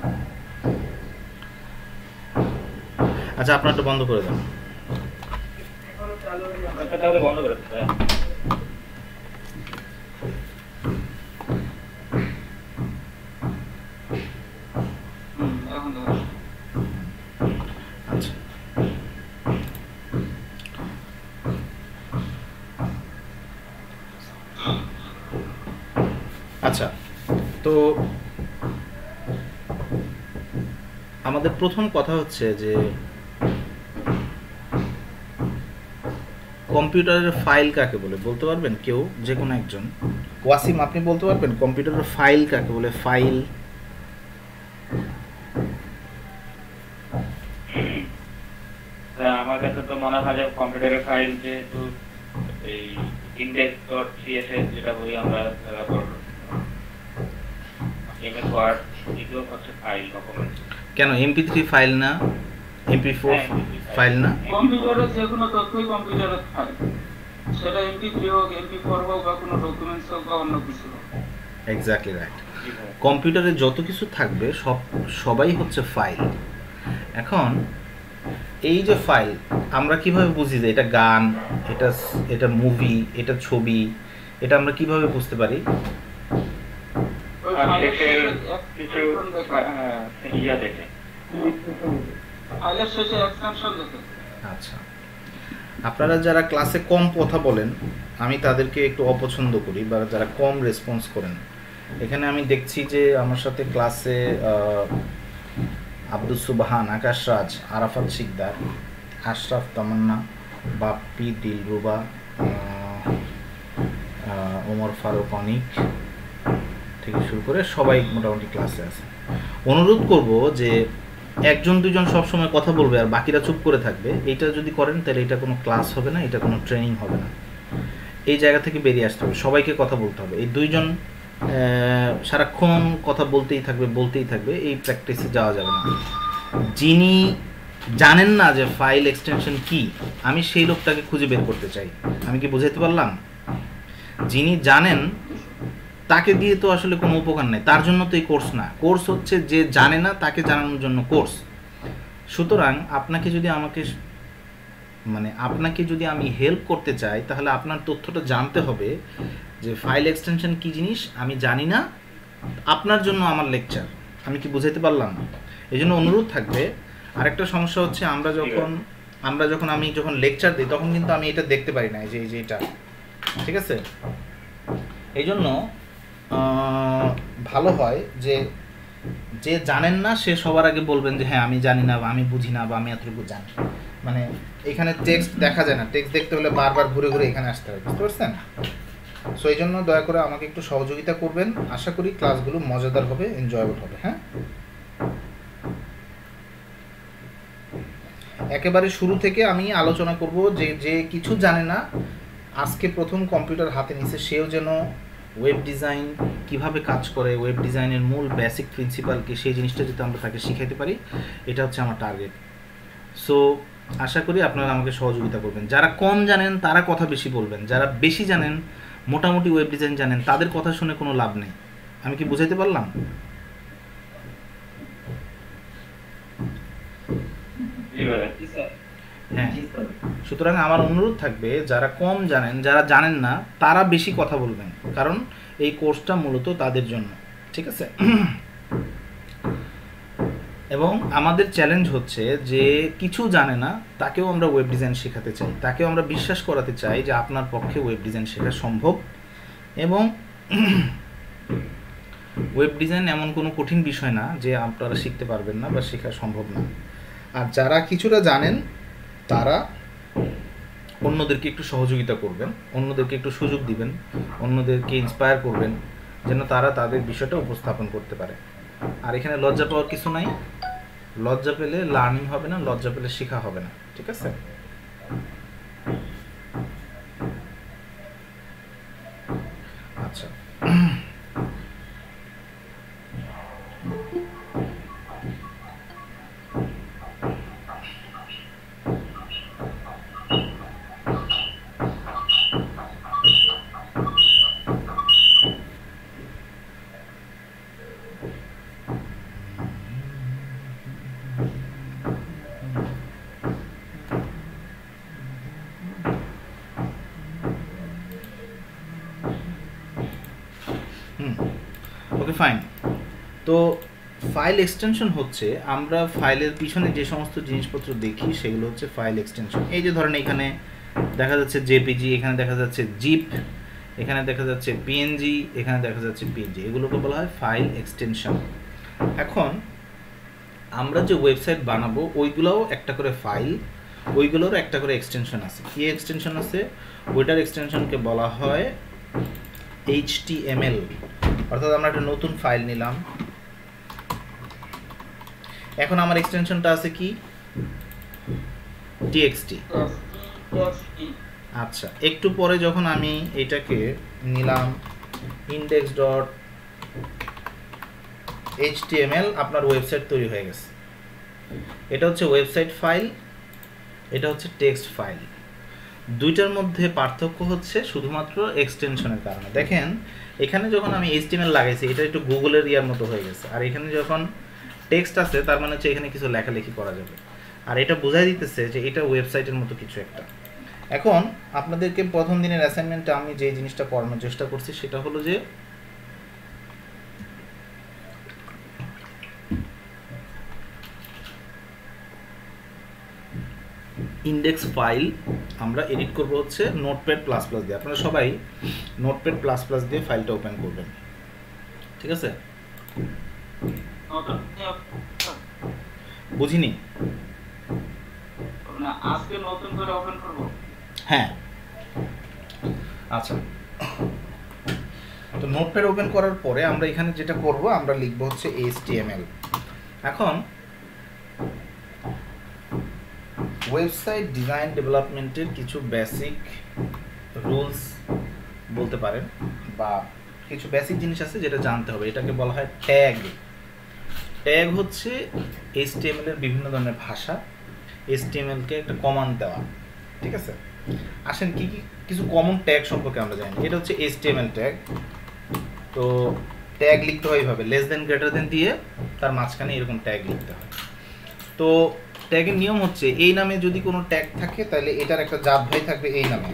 আচ্ছা, আপনারটা বন্ধ করে দেন। তাহলে বন্ধ করে দিতে হবে। এখন দেখা যাচ্ছে। আচ্ছা, আচ্ছা, তো আমাদের প্রথম কথা হচ্ছে যে কম্পিউটারের ফাইল কাকে বলে বলতে পারবেন কেউ, যে কোনো একজন? ওয়াসিম, আপনি বলতে পারবেন কম্পিউটারের ফাইল কাকে বলে? ফাইল আমার কাছে তো মনে হয় যে কম্পিউটারের ফাইল যেহেতু এই index.css যেটা বলি আমরা, তারপর MS Word, এগুলো হচ্ছে ফাইল ডকুমেন্ট। কেন MP3 ফাইল না, MP4 ফাইল না? কম্পিউটারে যে কোনো তথ্যই কম্পিউটারে ফাইল, সেটা MP3 হোক, MP4 হোক, বা কোনো ডকুমেন্টস হোক, বা অন্য কিছু হোক। Exactly right. কম্পিউটারে যত কিছু থাকবে সবাই হচ্ছে ফাইল। এখন এই যে ফাইল, আমরা কিভাবে বুঝি যে এটা গান, এটা মুভি, এটা ছবি, এটা আমরা কিভাবে বুঝতে পারি? ওই ফাইলের কিছু দেখে ফাইলের শেষে এক্সটেনশন দেখে। আচ্ছা, আপনারা যারা ক্লাসে কম কথা বলেন, আমি তাদেরকে একটু অপছন্দ করি, বা যারা কম রেসপন্স করেন। এখানে আমি দেখছি যে আমার সাথে ক্লাসে আব্দুল সুবহান, আকাশ রাজ, আরাফাত শিকদার, আশরাফ তামান্না, বাপ্পি, দিলরুবা, ওমর ফারুক অনিক থেকে শুরু করে সবাই মোটামুটি ক্লাসে আছে। অনুরোধ করব যে একজন দুজন সবসময় কথা বলবে আর বাকিরা চুপ করে থাকবে। এইটা যদি করেন তাহলে এটা কোনো ক্লাস হবে না, এটা কোনো ট্রেনিং হবে না। এই জায়গা থেকে বেরিয়ে আসতে হবে, সবাইকে কথা বলতে হবে। এই দুইজন সারাক্ষণ কথা বলতেই থাকবে, এই প্র্যাকটিসে যাওয়া যাবে না। যিনি জানেন না যে ফাইল এক্সটেনশন কি, আমি সেই লোকটাকে খুঁজে বের করতে চাই। আমি কি বুঝাইতে পারলাম? যিনি জানেন তাকে দিয়ে তো আসলে কোনো উপকার নেই, তার জন্য তো এই কোর্স না। কোর্স হচ্ছে যে জানে না তাকে জানানোর জন্য কোর্স। সুতরাং আপনাকে যদি আমি হেল্প করতে চাই, তাহলে আপনার তথ্যটা জানতে হবে যে ফাইল এক্সটেনশন কি জিনিস আমি জানি না, আপনার জন্য আমার লেকচার। আমি কি বুঝাইতে পারলাম? এই জন্য অনুরোধ থাকবে। আরেকটা সমস্যা হচ্ছে আমি যখন লেকচার দিই তখন কিন্তু আমি এটা দেখতে পারি না, এই যে এটা, ঠিক আছে? এই জন্য ভালো হয় যে জানেন না সে সবার আগে বলবেন যে হ্যাঁ আমি জানি না, বা আমি বুঝি না, বা আমি এতটুকু জানি। মানে এখানে টেক্সট দেখা যায় না, টেক্সট দেখতে হলে বারবার ঘুরে ঘুরে এখানে আসতে হবে, বুঝতে পারছেন? সো এই জন্য দয়া করে আমাকে একটু সহযোগিতা করবেন। আশা করি ক্লাসগুলো মজাদার হবে, এনজয়েবল হবে। হ্যাঁ, একেবারে শুরু থেকে আমি আলোচনা করব যে কিছু জানে না, আজকে প্রথম কম্পিউটার হাতে নিছে, সেও যেন ওয়েব ডিজাইন কিভাবে কাজ করে, ওয়েব ডিজাইনের মূল বেসিক প্রিন্সিপাল কি, সেই জিনিসটা যদি আমরা তাকে শিখাইতে পারি, এটা হচ্ছে আমার টার্গেট। সো আশা করি আপনারা আমাকে সহযোগিতা করবেন। যারা কম জানেন তারা কথা বেশি বলবেন, যারা বেশি জানেন, মোটামুটি ওয়েব ডিজাইন জানেন, তাদের কথা শুনে কোনো লাভ নেই। আমি কি বুঝাইতে পারলাম? হ্যাঁ, সুতরাং আমার অনুরোধ থাকবে যারা কম জানেন, যারা জানেন না, তারা বেশি কথা বলবেন, কারণ এই কোর্সটা মূলত তাদের জন্য, ঠিক আছে? এবং আমাদের চ্যালেঞ্জ হচ্ছে যে কিছু জানে না তাকেও আমরা ওয়েব ডিজাইন শেখাতে চাই, তাকেও আমরা বিশ্বাস করাতে চাই যে আপনার পক্ষে ওয়েব ডিজাইন শেখা সম্ভব। এবং ওয়েব ডিজাইন এমন কোনো কঠিন বিষয় না যে আপনারা শিখতে পারবেন না বা শেখা সম্ভব না। আর যারা কিছুটা জানেন তারা অন্যদেরকে একটু সহযোগিতা করবেন, অন্যদেরকে একটু সুযোগ দিবেন, অন্যদেরকে ইন্সপায়ার করবেন যেন তারা তাদের বিষয়টা উপস্থাপন করতে পারে। আর এখানে লজ্জা পাওয়ার কিছু নাই। লজ্জা পেলে লার্নিং হবে না, লজ্জা পেলে শেখা হবে না, ঠিক আছে? আচ্ছা, ওকে ফাইন। তো ফাইল এক্সটেনশন হচ্ছে আমরা ফাইলের পিছনে যে সমস্ত জিনিসপত্র দেখি সেগুলো হচ্ছে ফাইল এক্সটেনশন। এই যে ধরেন এখানে দেখা যাচ্ছে জেপিজি, এখানে দেখা যাচ্ছে জিপ, এখানে দেখা যাচ্ছে পিএনজি, এখানে দেখা যাচ্ছে পিএনজি, এগুলোকে বলা হয় ফাইল এক্সটেনশন। এখন আমরা যে ওয়েবসাইট বানাবো ওইগুলোও একটা করে ফাইল, ওইগুলোর একটা করে এক্সটেনশন আছে। কি এক্সটেনশন আছে? ওইটার এক্সটেনশনকে বলা হয় HTML। অর্থাৎ আমরা একটা নতুন ফাইল নিলাম, এখন আমার এক্সটেনশনটা আছে কি? TXT। আচ্ছা, একটু পরে যখন আমি এটাকে নিলাম index.html, আপনার ওয়েবসাইট তৈরি হয়ে গেছে। এটা হচ্ছে ওয়েবসাইট ফাইল, এটা হচ্ছে টেক্সট ফাইল। দুইটার মধ্যে পার্থক্য হচ্ছে শুধুমাত্র এক্সটেনশনের কারণে। দেখেন এখানে যখন আমি HTML লাগাইছি এটা একটু গুগলের ইয়ার মতো হয়ে গেছে, আর এখানে যখন টেক্সট আছে তার মানে হচ্ছে এখানে কিছু লেখালেখি করা যাবে, আর এটা বোঝাই দিতেছে যে এটা ওয়েবসাইটের মতো কিছু একটা। এখন আপনাদেরকে প্রথম দিনের অ্যাসাইনমেন্টে আমি যে জিনিসটা করানোর চেষ্টা করছি সেটা হলো যে ইন্ডেক্স ফাইল আমরা এডিট করব হচ্ছে নোটপ্যাড প্লাস প্লাস দিয়ে। আপনারা সবাই নোটপ্যাড প্লাস প্লাস দিয়ে ফাইলটা ওপেন করবেন, ঠিক আছে? বুঝিনি? আজকে নতুন করে ওপেন করব। হ্যাঁ, আচ্ছা। তো নোটপ্যাড ওপেন করার পরে আমরা এখানে যেটা করব আমরা লিখব হচ্ছে HTML। এখন ওয়েবসাইট ডিজাইন ডেভেলপমেন্টের কিছু বেসিক রুলস বলতে পারেন বা কিছু বেসিক জিনিস আছে যেটা জানতে হবে। এটাকে বলা হয় ট্যাগ। ট্যাগ হচ্ছে HTML এর বিভিন্ন ধরনের ভাষা, HTML কে একটা কমান্ড দেওয়া, ঠিক আছে? আসেন কি কি কিছু কমন ট্যাগ সম্পর্কে আমরা জানি। এটা হচ্ছে HTML ট্যাগ। তো ট্যাগ লিখতে হয় এইভাবে, লেস দেন গ্রেটার দেন দিয়ে তার মাঝখানে এরকম ট্যাগ লিখতে হয়। তো ট্যাগের নিয়ম হচ্ছে এই নামে যদি কোনো ট্যাগ থাকে তাহলে এটার একটা জাত ভাই থাকবে এই নামে।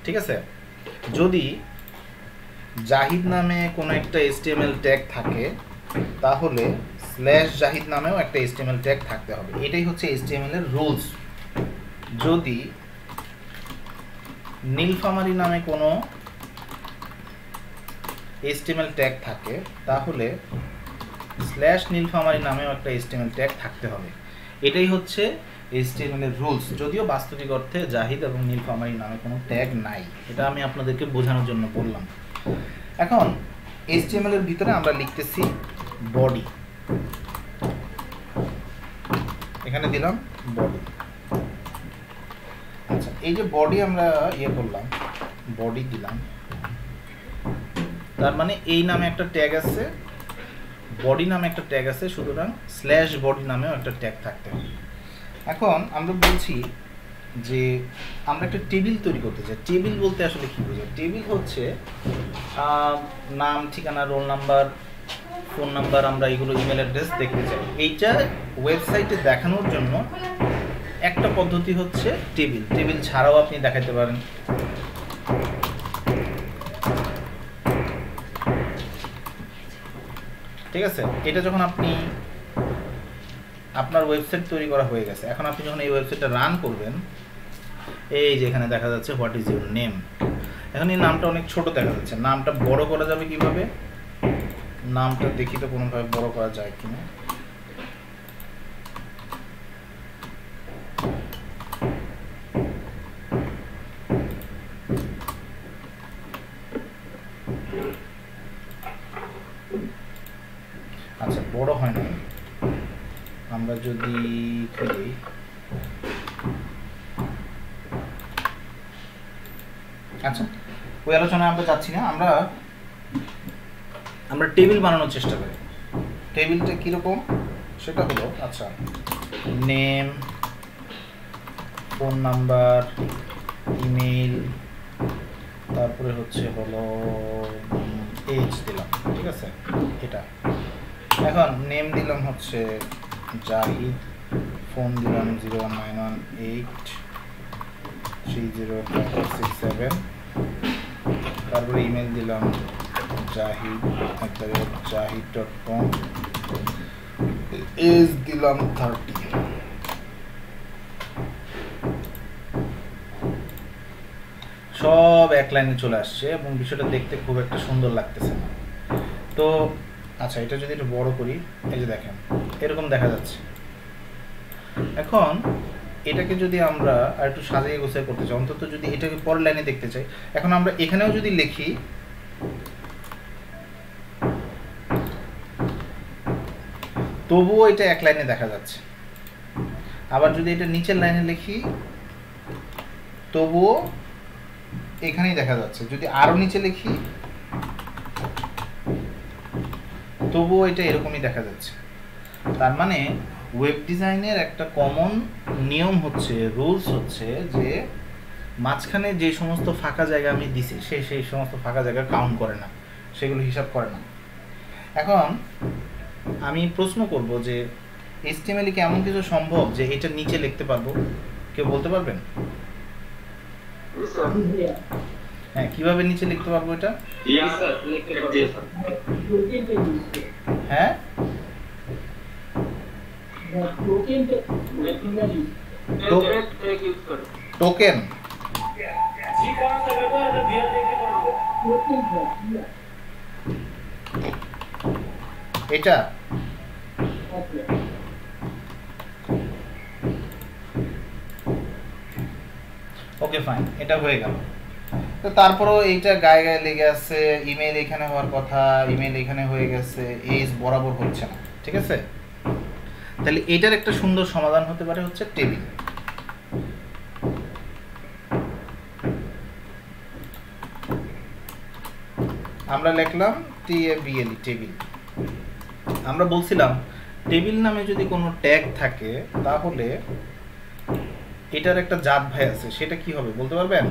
ঠিক আছে? যদি জাহিদ নামে কোনো একটা HTML ট্যাগ থাকে তাহলে /জাহিদ নামেও একটা HTML ট্যাগ থাকতে হবে। এটাই হচ্ছে HTML এর রুলস। যদি নীলফামারী নামে কোনো HTML ট্যাগ থাকে তাহলে /নীলফামারী নামেও একটা HTML ট্যাগ থাকতে হবে। এটাই হচ্ছে HTML এর রুলস। যদিও বাস্তবিক অর্থে জাহিদ এবং নীলফামারী নামে কোনো ট্যাগ নাই, এটা আমি আপনাদেরকে বোঝানোর জন্য বললাম। এখন HTML এর ভিতরে আমরা লিখতেছি বডি, এখানে দিলাম বডি। আচ্ছা, এই যে বডি আমরা ইয়ে করলাম, বডি দিলাম, তার মানে এই নামে একটা ট্যাগ আছে, বডি নামে একটা ট্যাগ আছে, সুতরাং /বডি নামেও একটা ট্যাগ থাকতে হবে। এখন আমরা বলছি যে আমরা একটা টেবিল তৈরি করতে চাই। টেবিল বলতে আসলে কি বোঝায়? টেবিল হচ্ছে নাম, ঠিকানা, রোল নাম্বার, ফোন নাম্বার, আমরা এগুলো ইমেল অ্যাড্রেস দেখতে চাই। এইটা ওয়েবসাইটে দেখানোর জন্য একটা পদ্ধতি হচ্ছে টেবিল। টেবিল ছাড়াও আপনি দেখাতে পারেন। ঠিক আছে? এটা যখন আপনি আপনার ওয়েবসাইট তৈরি করা হয়ে গেছে, এখন আপনি যখন এই ওয়েবসাইটটা রান করবেন, এই যে এখানে দেখা যাচ্ছে হোয়াট ইজ ইউর নেম। এখন এই নামটা অনেক ছোট দেখা যাচ্ছে, নামটা বড় করা যাবে কিভাবে? নামটা দেখি তো কোনোভাবে বড় করা যায় কিনা। আচ্ছা, বড় হয় না। আমরা যদি খুলি, আচ্ছা ওই আলোচনায় আমরা যাচ্ছি না, আমরা টেবিল বানানোর চেষ্টা করি। টেবিলটা কিরকম সেটা হলো, আচ্ছা, নেম, ফোন নাম্বার, ইমেল, তারপরে হচ্ছে হলো এজ দিলাম, ঠিক আছে? এটা এখন নেম দিলাম হচ্ছে জাহিদ, ফোন দিলাম 01918 305467, তারপরে ইমেল দিলাম jahid@jahid.com, এজ দিলাম 30। সব এক লাইনে চলে আসছে এবং বিষয়টা দেখতে খুব একটা সুন্দর লাগতেছে না। তো আচ্ছা, এটা যদি একটু বড় করি, এই যে দেখেন এরকম দেখা যাচ্ছে। এখন এটাকে যদি আমরা আর একটু সাজিয়ে গোছায় করতে চাই, অন্তত যদি এটাকে পরের লাইনে দেখতে চাই, এখন আমরা এখানেও যদি লিখি তবুও এটা এক লাইনে দেখা যাচ্ছে। আবার যদি এটা নিচের লাইনে লিখি তবুও এখানেই দেখা যাচ্ছে। যদি আরো নিচে লিখি তবুও এটা এরকমই দেখা যাচ্ছে। তার মানে ওয়েব ডিজাইনের একটা কমন নিয়ম হচ্ছে, রুলস হচ্ছে যে মাঝখানে যে সমস্ত ফাঁকা জায়গা আমি দিছি সেই সমস্ত ফাঁকা জায়গা কাউন্ট করে না, সেগুলো হিসাব করে না। এখন আমি প্রশ্ন করব যে HTML কি এমন কিছু সম্ভব যে এটা নিচে লিখতে পারবো? কেউ বলতে পারবেন? হ্যাঁ, কিভাবে নিচে লিখতে পারবো এটা? হ্যাঁ, টোকেন। এটা ওকে, ফাইন, এটা হয়ে গেল। তো তারপরেও এইটা গায়ে গায়ে লেগে আছে, ইমেল এখানে হওয়ার কথা, ইমেল এখানে হয়ে গেছে, এজ বরাবর হচ্ছে না। ঠিক আছে, তাহলে এটার একটা সুন্দর সমাধান হতে পারে হচ্ছে টেবিল। আমরা লিখলাম TABLE, টেবিল। আমরা বলছিলাম টেবিল নামে যদি কোনো ট্যাগ থাকে তাহলে এটার একটা জাত ভাই আছে, সেটা কি হবে বলতে পারবেন?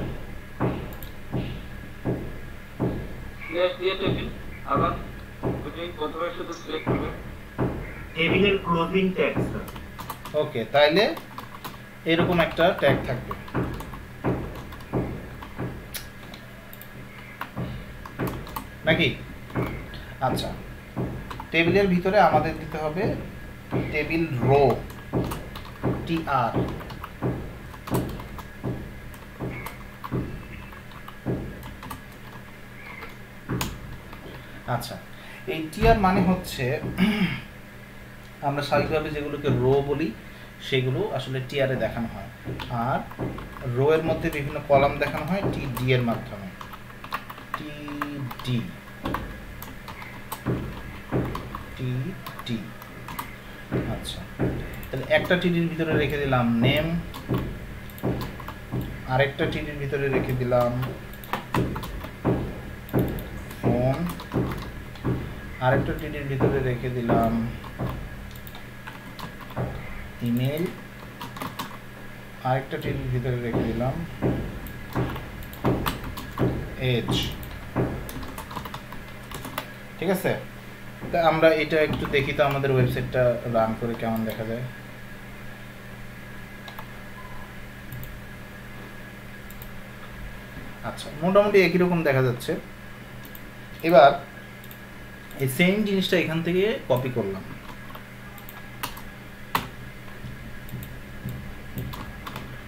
টেবিলের ক্লোজিং ট্যাগ। ওকে, তাইলে এরকম একটা ট্যাগ থাকবে। নাকি? আচ্ছা, টেবিলের ভিতরে আমাদের দিতে হবে টেবিল রো, TR। আচ্ছা, এই TR মানে হচ্ছে আমরা স্বাভাবিকভাবে যেগুলোকে রো বলি সেগুলো আসলে TR এ দেখানো হয়, আর রো এর মধ্যে বিভিন্ন কলাম দেখানো হয় TD এর মাধ্যমে। TD। আচ্ছা, তাহলে একটা টিডির ভিতরে রেখে দিলাম নেম, আরেকটা টিডির ভিতরে রেখে দিলাম ফোন, আরেকটা টিডির ভিতরে রেখে দিলাম ইমেল, আরেকটা টিডির ভিতরে রেখে দিলাম এজ। ঠিক আছে, তা আমরা এটা একটু দেখি তো আমাদের ওয়েবসাইটটা রান করে কেমন দেখা যায়। আচ্ছা, মোটামুটি একই রকম দেখা যাচ্ছে। এবার এই সেম জিনিসটা এখান থেকে কপি করলাম,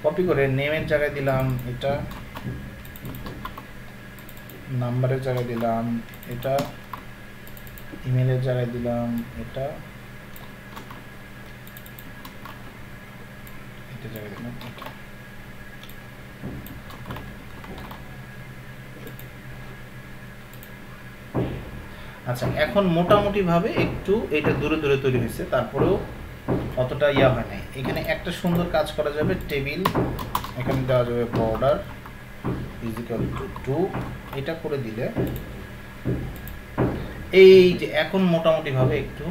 কপি করে নেমের জায়গায় দিলাম এটা, নাম্বারের জায়গায় দিলাম এটা, ইমেলের জায়গায় দিলাম এটা, এটা জায়গায় দিলাম এটা। আচ্ছা, এখন মোটামুটি ভাবে একটু এটা দূরে দূরে তৈরি হয়েছে, তারপরেও অতটা ইয়া হয় নাই। এখানে একটা সুন্দর কাজ করা যাবে, টেবিল এখানে দেওয়া যাবে বর্ডার = 2, এটা করে দিলে এই যে এখন মোটামুটি ভাবে একটু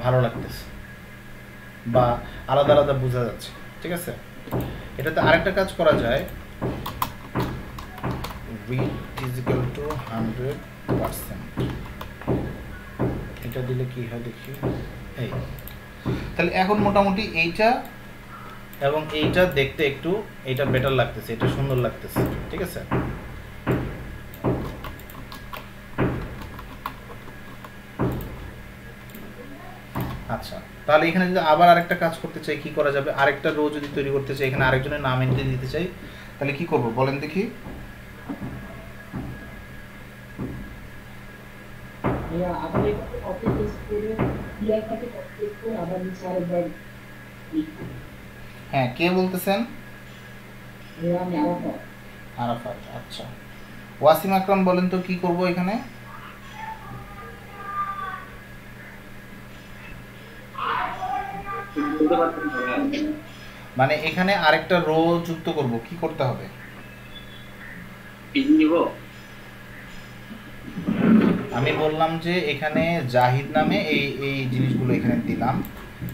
ভালো লাগতেছে বা আলাদা আলাদা বোঝা যাচ্ছে। ঠিক আছে, এটাতে আরেকটা কাজ করা যায়, width = 100%। এটা দিলে কি হয় দেখি, এই তাহলে এখন মোটামুটি এইটা এবং এইটা দেখতে একটু এটা বেটার লাগতেছে, এটা সুন্দর লাগতেছে, ঠিক আছে। আচ্ছা, তাহলে এখানে যদি আবার আরেকটা কাজ করতে চাই কি করা যাবে, আরেকটা রো যদি তৈরি করতে চাই, এখানে আরেকজনের নাম এন্ট্রি দিতে চাই, তাহলে কি করব বলেন দেখি। হ্যাঁ, কে বলতেছেন? আরাফাত। আচ্ছা, ওয়াসিম আকরাম বলেন তো কি করব এখানে? মানে এখানে আরেকটা রো যুক্ত করব, কি করতে হবে? আমি বললাম যে এখানে জাহিদ নামে এই এই জিনিসগুলো এখানে দিলাম,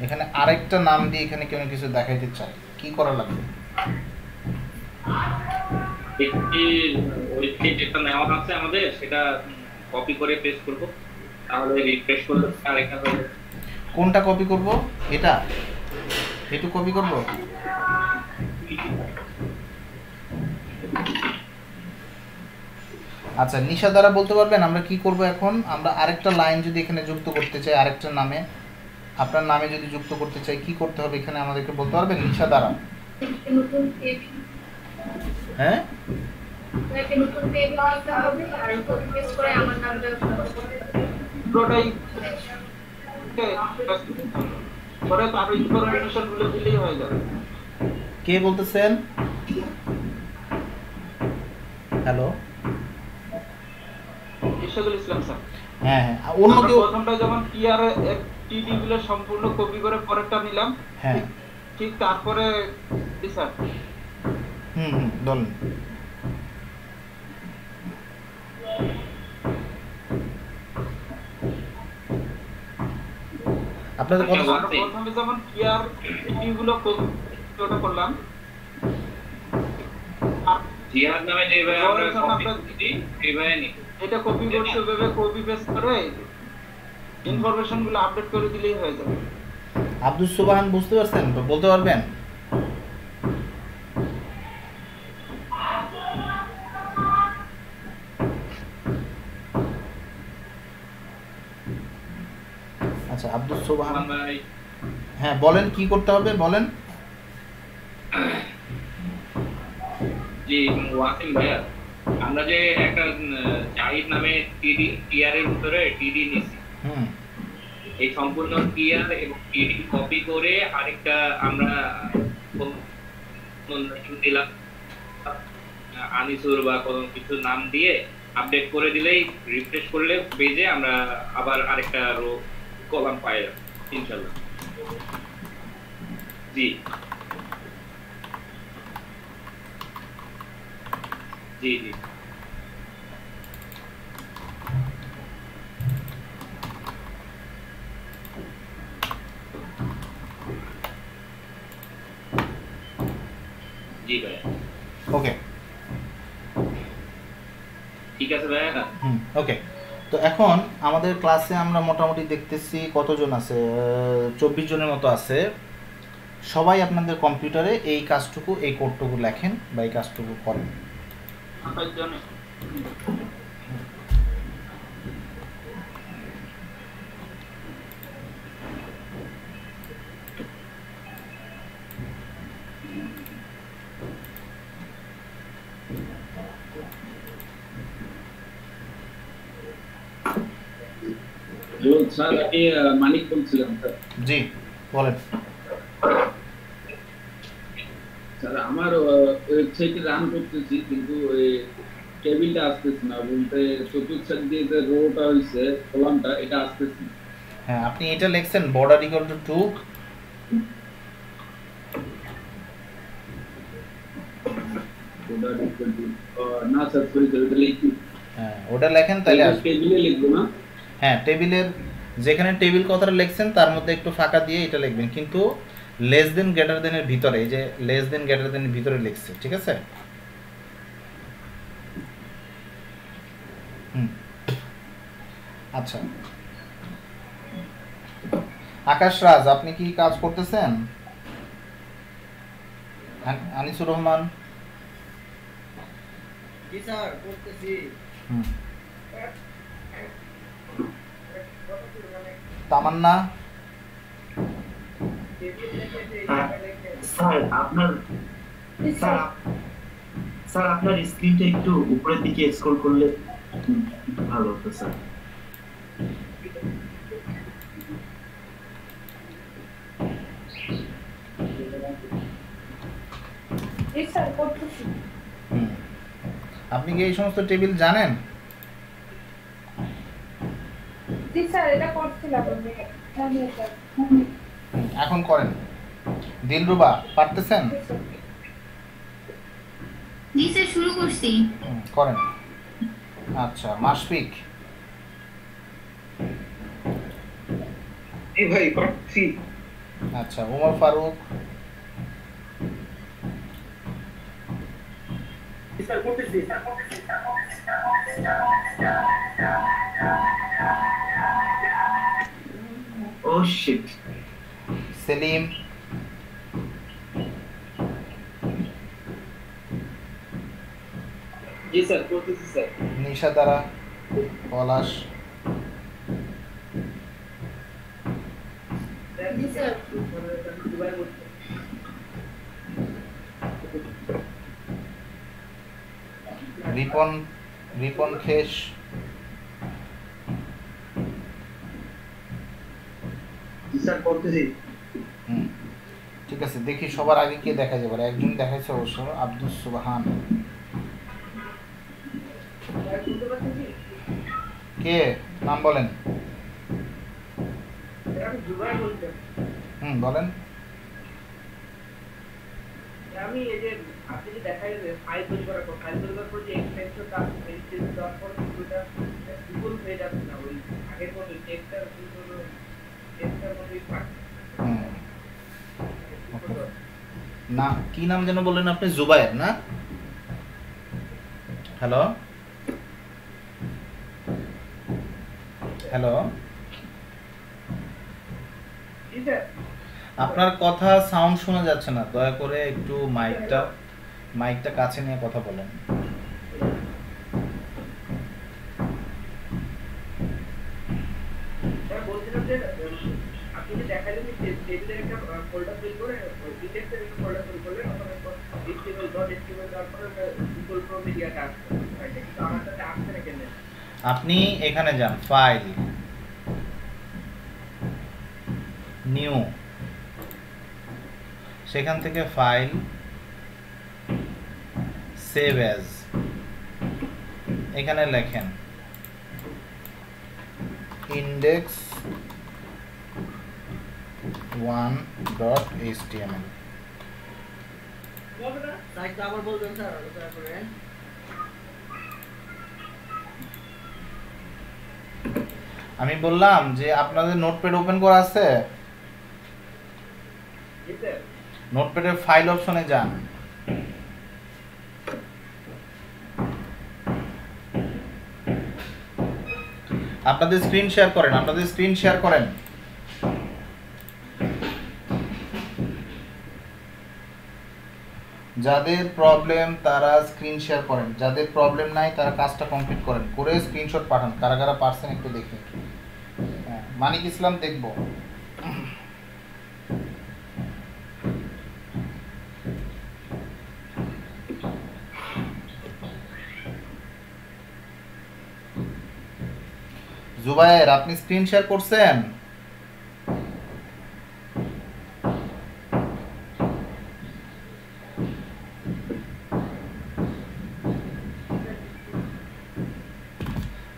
এখানে আরেকটা নাম দিয়ে এখানে কেউ কিছু দেখাইতে চাই, কি করা লাগবে? একটি ওয়েবসাইট যেটা নেওয়া আছে আমাদের, সেটা কপি করে পেস্ট করব, তাহলে রিফ্রেশ করলে আরেকটা হবে। কোনটা কপি করব? এটা একটু কপি করব। আচ্ছা, নিশা দ্বারা বলতে পারবেন আমরা কি করব এখন? আমরা আরেকটা লাইন যদি এখানে যুক্ত করতে চাই, আরেকটা নামে, আপনার নামে যদি যুক্ত করতে চাই, কি করতে হবে এখানে আমাদেরকে বলতে পারবেন নিশা দ্বারা? হ্যাঁ, পুরোটাই পরে তার ইনফরমেশন গুলো দিলেই হয়ে যাবে। কে বলতেছেন? হ্যালো, ইরশাদুল ইসলাম স্যার। হ্যাঁ হ্যাঁ, অন্য কেউ? প্রথমটা যেমন টিআর টিডি গুলো সম্পূর্ণ কপি করে পরেরটা নিলাম, হ্যাঁ ঠিক তারপরে স্যার বলেন। আপনাদের কথা প্রথমে যেমন টিআর টিডি গুলো কপি করলাম, জিহাদ নামে যেভাবে আমরা কপি করছি এইভাবে নি, এটা কপি করতে হবে, কপি পেস্ট করে ইনফরমেশন গুলো আপডেট করে দিলেই হয়ে যাবে। আব্দুল সুবহান বুঝতে পারছেন তো, বলতে পারবেন? আচ্ছা, আব্দুল সুবহান ভাই হ্যাঁ বলেন কি করতে হবে বলেন। জি ওয়াসিম ভাইয়া, আমরা যে একটা জাহিদ নামে টিআর এর ভিতরে টিডি নিছি, এই সম্পূর্ণ টিআর এবং টিডি কপি করে আরেকটা আমরা দিলাম আনিসুর বা কোনো কিছু নাম দিয়ে আপডেট করে দিলেই, রিফ্রেশ করলে পেজে আমরা আবার আরেকটা রো কলাম পাই ইনশাআল্লাহ। জি জি জি জি ভাইয়া, ওকে ঠিক আছে ভাইয়া। ওকে, তো এখন আমাদের ক্লাসে আমরা মোটামুটি দেখতেছি কতজন আছে, 24 জনের মতো আছে। সবাই আপনাদের কম্পিউটারে এই কাজটুকু, এই কোডটুকু লেখেন বা এই কাজটুকু করেন। স্যার আমি মানিক বলছিলাম স্যার। জি বলেন। স্যার আমার ওয়েবসাইটে রান করতেছি, কিন্তু ওই টেবিলটা আসতেছে না, বলতে চতুর্থ সাইড দিয়ে যে রোটা হইছে কলামটা, এটা আসতেছে না। হ্যাঁ, আপনি এটা লিখছেন border equal to 2, border equal to না স্যার, সরি স্যার, এটা লিখি। হ্যাঁ ওটা লেখেন তাহলে আসবে। টেবিলে লিখবো না? হ্যাঁ, টেবিলের যেখানে টেবিল কথাটা লিখছেন তার মধ্যে একটু ফাঁকা দিয়ে এটা লিখবেন, কিন্তু লেস দেন গ্রেটার দেন এর ভিতরে, এই যে লেস দেন গ্রেটার দেন এর ভিতরে লিখছে, ঠিক আছে? আচ্ছা, আকাশ রাজ আপনি কি কাজ করতেছেন? আনিসুর রহমান। জি স্যার করতেছি। তামান্না। স্যার আপনার স্যার আপনার স্ক্রিনটা একটু উপরের দিকে স্ক্রল করলে ভালো হতো স্যার। আপনি কি এই সমস্ত টেবিল জানেন? জি স্যার এটা করছিলাম আমি। এখন করেন। দিলরুবা পারতেছেন? জি স্যার শুরু করছি। করেন। আচ্ছা মাশফিক। জি ভাই পারছি। আচ্ছা ওমর ফারুক। স্যার করতেছি। ও শিট। সেলিম। জি স্যার করতেছি স্যার। নিশাদারা। পলাশ। জি স্যার। রিপন খেশ। স্যার করতেছি। ঠিক আছে দেখি সবার আগে কে দেখা যাবে। একজন দেখাইছে অবশ্য আব্দুস সুবহান। কে নাম বলেন? বলেন। আমি এই যে আপনি যে দেখাই ফাইল তৈরি করার পর যে এক্সটেনশনটা দেওয়ার পর পুরোটা গুগল হয়ে যাচ্ছে না, ওই আগের মতো টেক্সটার মতোই থাকছে। না কি নাম যেন বললেন আপনি? জুবায়ের না? হ্যালো হ্যালো, আপনার কথা সাউন্ড শোনা যাচ্ছে না, দয়া করে একটু মাইকটা কাছে নিয়ে কথা বলেন। বলছিলাম যে আপনি যে দেখালেন টেবিলের একটা ফোল্ডার তৈরি করে ইন্ডেক্সের একটা ফোল্ডার তৈরি করলেন, গুগল ক্রোম মিডিয়াটা আসছে, কিন্তু আমার কাছে আসছে না কেন? আপনি এখানে যান, ফাইল, নিউ, সেখান থেকে ফাইল, সেভ অ্যাজ, এখানে লেখেন index1.html। সাইটটা আবার বলবেন স্যার আলোচনা করে। আমি বললাম যে আপনাদের নোটপ্যাড ওপেন করা আছে? নোটপ্যাডের ফাইল অপশনে যান। আপনাদের স্ক্রিন শেয়ার করেন, যাদের প্রবলেম তারা স্ক্রিন শেয়ার করেন, যাদের প্রবলেম নাই তারা কাজটা কমপ্লিট করেন, করে স্ক্রিনশট পাঠান। কারা কারা পারছেন একটু দেখি। মানিক ইসলাম দেখব। জুবায়ের আপনি স্ক্রিন শেয়ার করছেন?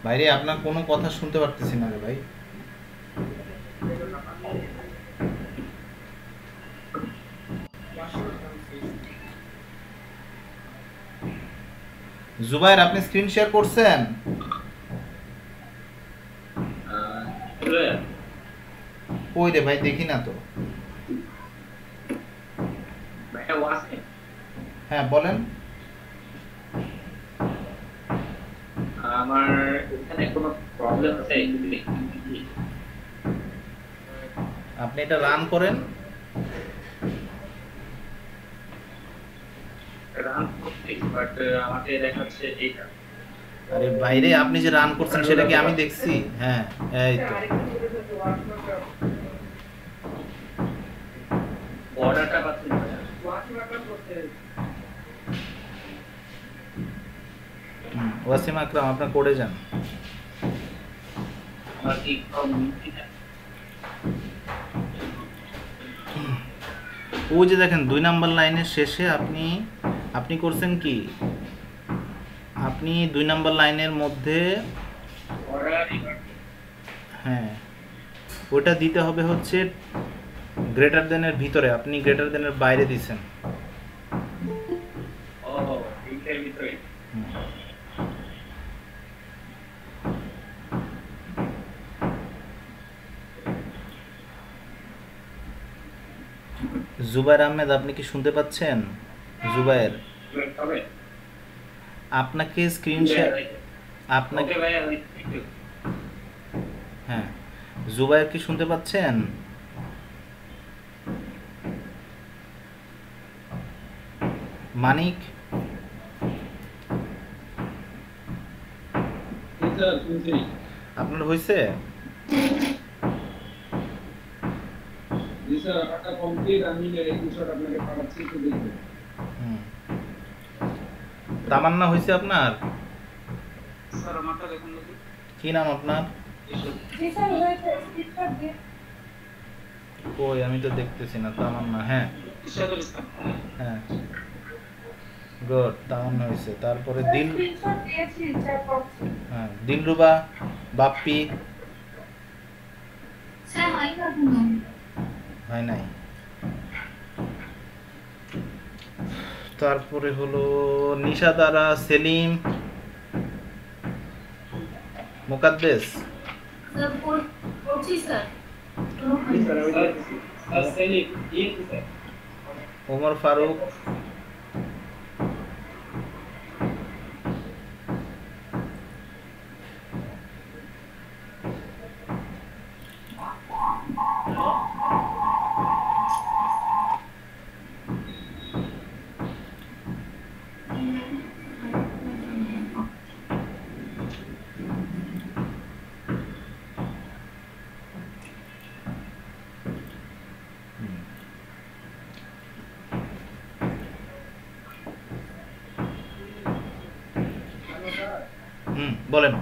ভাইরে আপনার কোনো কথা শুনতে পারতেছি না রে ভাই। জুবায়ের আপনি স্ক্রিন শেয়ার করছেন? কই রে ভাই, দেখি না তো। হ্যাঁ বলেন। আমার এখানে কোনো প্রবলেম আছে? আপনি এটা রান করেন। রান করছি বাট আমাকে দেখাচ্ছে এইটা। আরে বাইরে আপনি যে রান করছেন সেটা কি আমি দেখছি? হ্যাঁ এই তো বর্ডারটা পাচ্ছি না। ওয়াসিম আকরাম আপনার কোডে যান। আমার কি ওই যে দেখেন 2 নাম্বার লাইনের শেষে আপনি করছেন কি, আপনি 2 নাম্বার লাইনের মধ্যে হ্যাঁ ওটা দিতে হবে হচ্ছে গ্রেটার দেনের ভিতরে, আপনি গ্রেটার দেনের বাইরে দিছেন। ও এইটার ভিতরে জুবাইর আহমেদ আপনি কি শুনতে পাচ্ছেন? জুবাইর আপনাকে স্ক্রিন শেয়ার আপনাকে হ্যাঁ জুবাইর কি শুনতে পাচ্ছেন? মানিক আপনার হয়েছে? তামান্না হয়েছে আপনার? স্যার আমারটা দেখুন দেখি। কি নাম আপনার? জি স্যার হয়েছে, স্ক্রিনশট দিয়ে। কই আমি তো দেখতেছি না। তামান্না, হ্যাঁ হ্যাঁ গুড, তামান্না হয়েছে। তারপরে দিল, স্ক্রিনশট দিয়েছি চেক করছি। হ্যাঁ দিলরুবা, বাপ্পি স্যার হয় না কোনো। হয় নাই। তারপরে হলো নিশাদারা, সেলিম, মুকাদ্দেস, স্যার করছি স্যার। ওমর ফারুক, বলেন।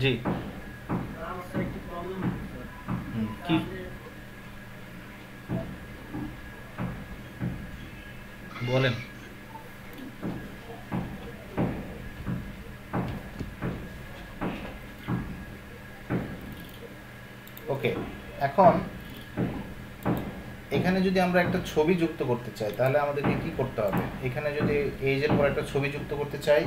জি কি বলেন? ওকে, এখন এখানে যদি আমরা একটা ছবি যুক্ত করতে চাই তাহলে আমাদেরকে কি করতে হবে? এখানে যদি এইজের পর একটা ছবি যুক্ত করতে চাই,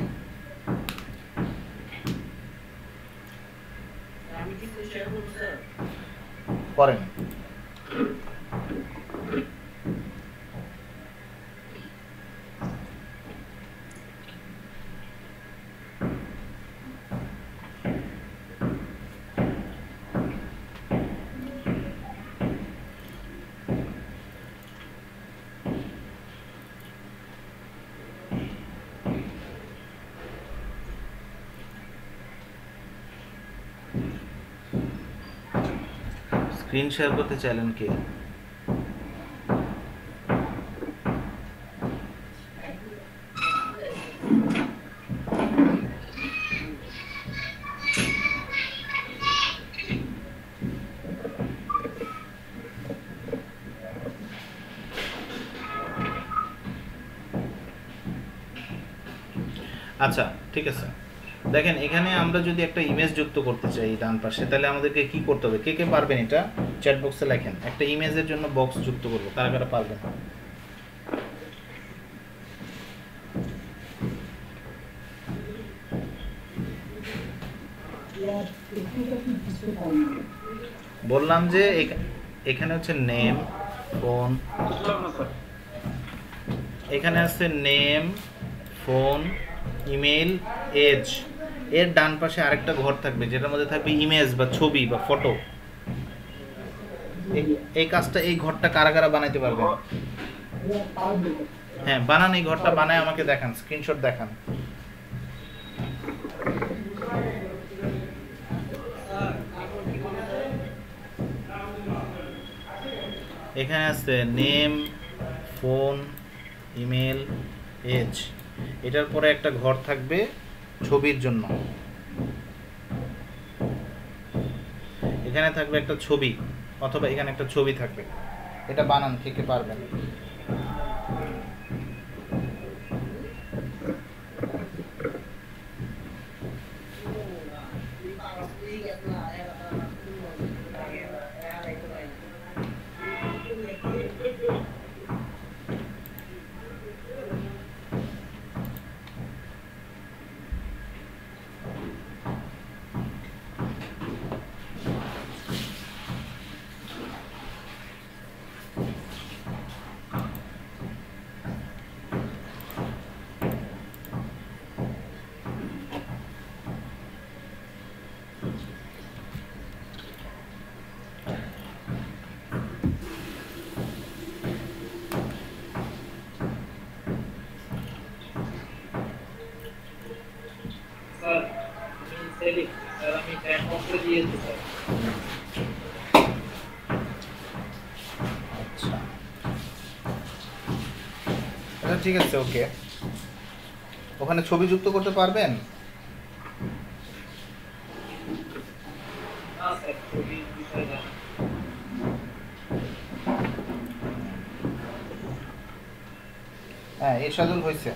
করেন। স্ক্রিন শেয়ার করতে চাইলেন কে? আচ্ছা ঠিক আছে, দেখেন এখানে আমরা যদি একটা ইমেজ যুক্ত করতে চাই ডান পাশে, তাহলে আমাদেরকে কি করতে হবে? কে কে পারবেন এটা চ্যাট বক্সে লেখেন। একটা ইমেজের জন্য বক্স যুক্ত করব, কারা কারা পারবেন? বললাম যে এখানে হচ্ছে নেম, ফোন, এখানে আছে নেম, ফোন, ইমেল, এজ। এর ডান পাশে আরেকটা ঘর থাকবে যেটার মধ্যে থাকবে ইমেজ বা ছবি বা ফটো। এই কাজটা, এই ঘরটা কারা কারা বানাইতে পারবেন? হ্যাঁ বানান, এই ঘরটা বানায় আমাকে দেখান, স্ক্রিনশট দেখান। এখানে আছে নেম, ফোন, ইমেল, এজ। এটার পরে একটা ঘর থাকবে ছবির জন্য, এখানে থাকবে একটা ছবি, অথবা এখানে একটা ছবি থাকবে। এটা বানান কে কে পারবেন? আচ্ছা ঠিক আছে, ওকে। ওখানে ছবি যুক্ত করতে পারবেন? হ্যাঁ এরশাদুল হয়েছে।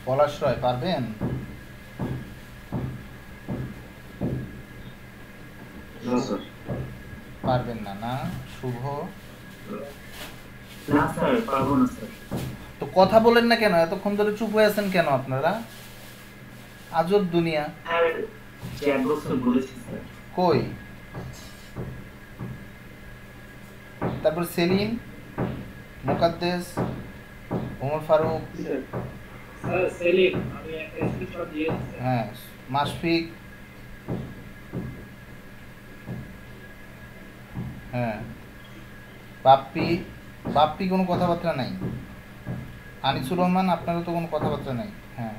পলাশরয় পারবেন? পারবেন না? না শুভ? না স্যার, পারবো না স্যার। তো কথা বলেন না কেন? এতক্ষণ ধরে চুপ হয়ে আছেন কেন আপনারা? আজব দুনিয়া। কই? তারপর সেলিম, মুকাদ্দেস, ওমর ফারুক, হ্যাঁ মাশফিক, হ্যাঁ বাপ্পি। বাপ্পি কোনো কথাবার্তা নাই। আনিসুর রহমান আপনারও তো কোনো কথাবার্তা নাই। হ্যাঁ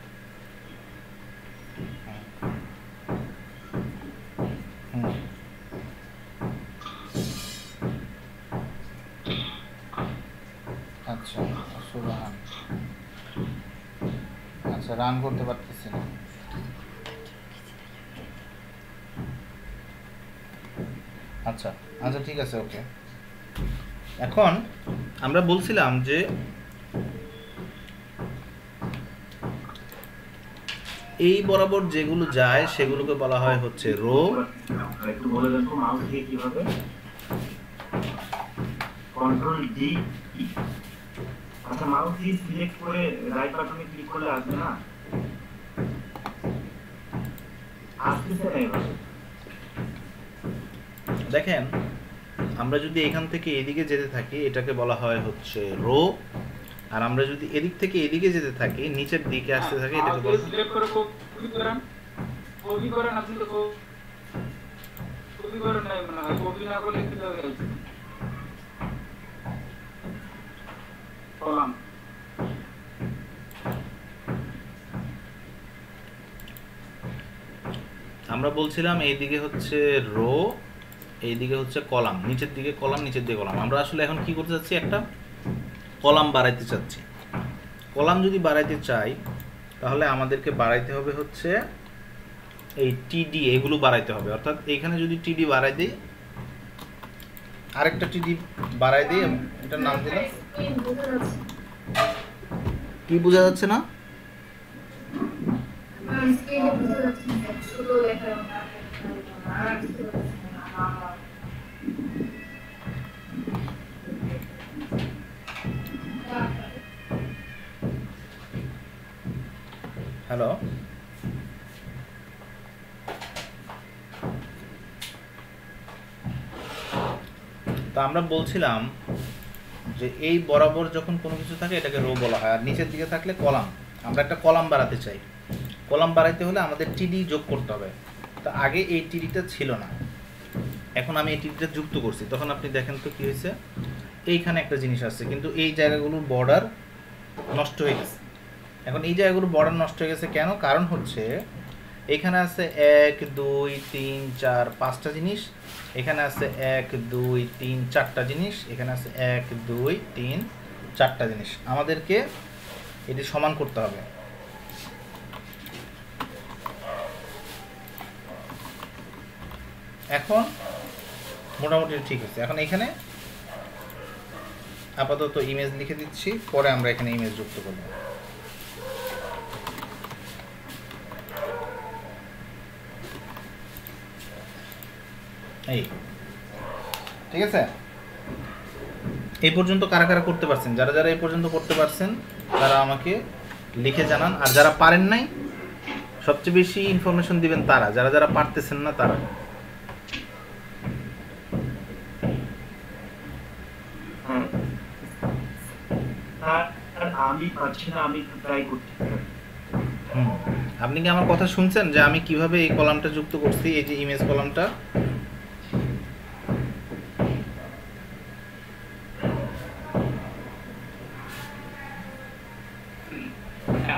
আচ্ছা সুবহান। আচ্ছা রান করতে পারতেছি না। আচ্ছা আচ্ছা ঠিক আছে, ওকে। এখন আমরা বলছিলাম যে এই বরাবর যেগুলো যায় সেগুলোকে বলা হয় হচ্ছে রো। একটু বলে দেন তো মাউস দিয়ে কিভাবে? Control D. আচ্ছা মাউস দিয়ে সিলেক্ট করে রাইট বাটনে ক্লিক করলে আসবে না? আসতেছে না এভাবে। দেখেন আমরা যদি এখান থেকে এদিকে যেতে থাকি এটাকে বলা হয় হচ্ছে রো, আর আমরা যদি এদিক থেকে এদিকে যেতে থাকি নিচের দিকে আসতে থাকি এটাকে বলা হয় সিলেক্ট করে কপি করেন। আপনি তো কপি করেন নাই মনে হয়। কপি না করলে কি হবে? কলাম আমরা বলছিলাম এইদিকে হচ্ছে রো, এইদিকে হচ্ছে কলাম, নিচের দিকে কলাম, নিচের দিকে কলাম। আমরা আসলে এখন কি করতে চাচ্ছি, একটা কলাম বাড়াইতে চাচ্ছি। কলাম যদি বাড়াইতে চাই তাহলে আমাদেরকে বাড়াইতে হবে হচ্ছে এই টিডি, এগুলো বাড়াইতে হবে। অর্থাৎ এইখানে যদি টিডি বাড়াই দিই, আরেকটা টিডি বাড়াই দিই, এটার নাম দিলাম কি, বোঝা যাচ্ছে না? হ্যালো, তো আমরা বলছিলাম যে এই বরাবর যখন কোনো কিছু থাকে এটাকে রো বলা হয়, আর নিচের দিকে থাকলে কলাম। আমরা একটা কলাম বাড়াতে চাই, কলাম বাড়াইতে হলে আমাদের টিডি যোগ করতে হবে। তো আগে এই টিডিটা ছিল না, এখন আমি এই টিডিটা যুক্ত করছি। তখন আপনি দেখেন তো কি হয়েছে, এইখানে একটা জিনিস আসছে, কিন্তু এই জায়গাগুলোর বর্ডার নষ্ট হয়ে গেছে। এখন এই জায়গাগুলোর বর্ডার নষ্ট হয়ে গেছে কেন? কারণ হচ্ছে এখানে আছে 1 2 3 4 5টা জিনিস, এখানে আছে 1 2 3 4টা জিনিস, এখানে আছে 1 2 3 4টা জিনিস। আমাদেরকে এটি সমান করতে হবে। এখন মোটামুটি ঠিক আছে। এখন এখানে আপাতত ইমেজ লিখে দিচ্ছি, পরে আমরা এখানে ইমেজ যুক্ত করব। এই ঠিক আছে। এই পর্যন্ত কারা কারা করতে পারছেন? যারা যারা এই পর্যন্ত করতে পারছেন তারা আমাকে লিখে জানান, আর যারা পারেন নাই, সবচেয়ে বেশি ইনফরমেশন দিবেন তারা, যারা যারা পারতেছেন না তারা। আমি পারছি না, আমি ট্রাই করছি। আপনি কি আমার কথা শুনছেন যে আমি কিভাবে এই কলামটা যুক্ত করছি, এই যে ইমেজ কলামটা?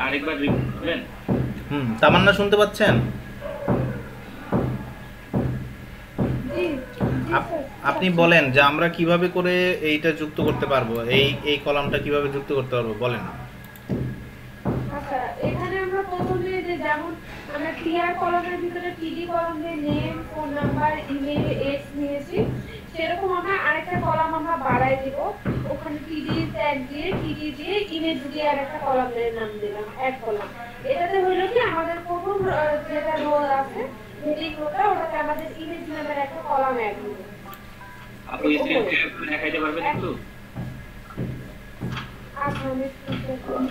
আরেকবার রিপিট করবেন? তামান্না শুনতে পাচ্ছেন? আপনি বলেন যে আমরা কিভাবে করে এইটা যুক্ত করতে পারবো, এই কলামটা কিভাবে যুক্ত করতে পারবো বলেন। আচ্ছা, এখানে আমরা প্রথমে যে যেমন আমরা টিআর কলামের ভিতরে টিডি কলামে name, phone number, email, x নিয়েছি, সেরকম আমরা আরেকটা কলাম আমরা বাড়াই দিব। ওখানে টিডি ট্যাগ দিয়ে, টিডি দিয়ে, ইমেজ দিয়ে আরেকটা কলামের নাম দিলাম, অ্যাড কলাম। এটাতে হলো কি আমাদের প্রথম যেটা রো আছে, হেডিং রোটা, ওটাতে আমাদের ইমেজ নামের একটা কলাম অ্যাড হবে। আপনি স্ক্রিন শেয়ার করে দেখাইতে পারবেন একটু? আচ্ছা, আমি স্ক্রিন শেয়ার করব।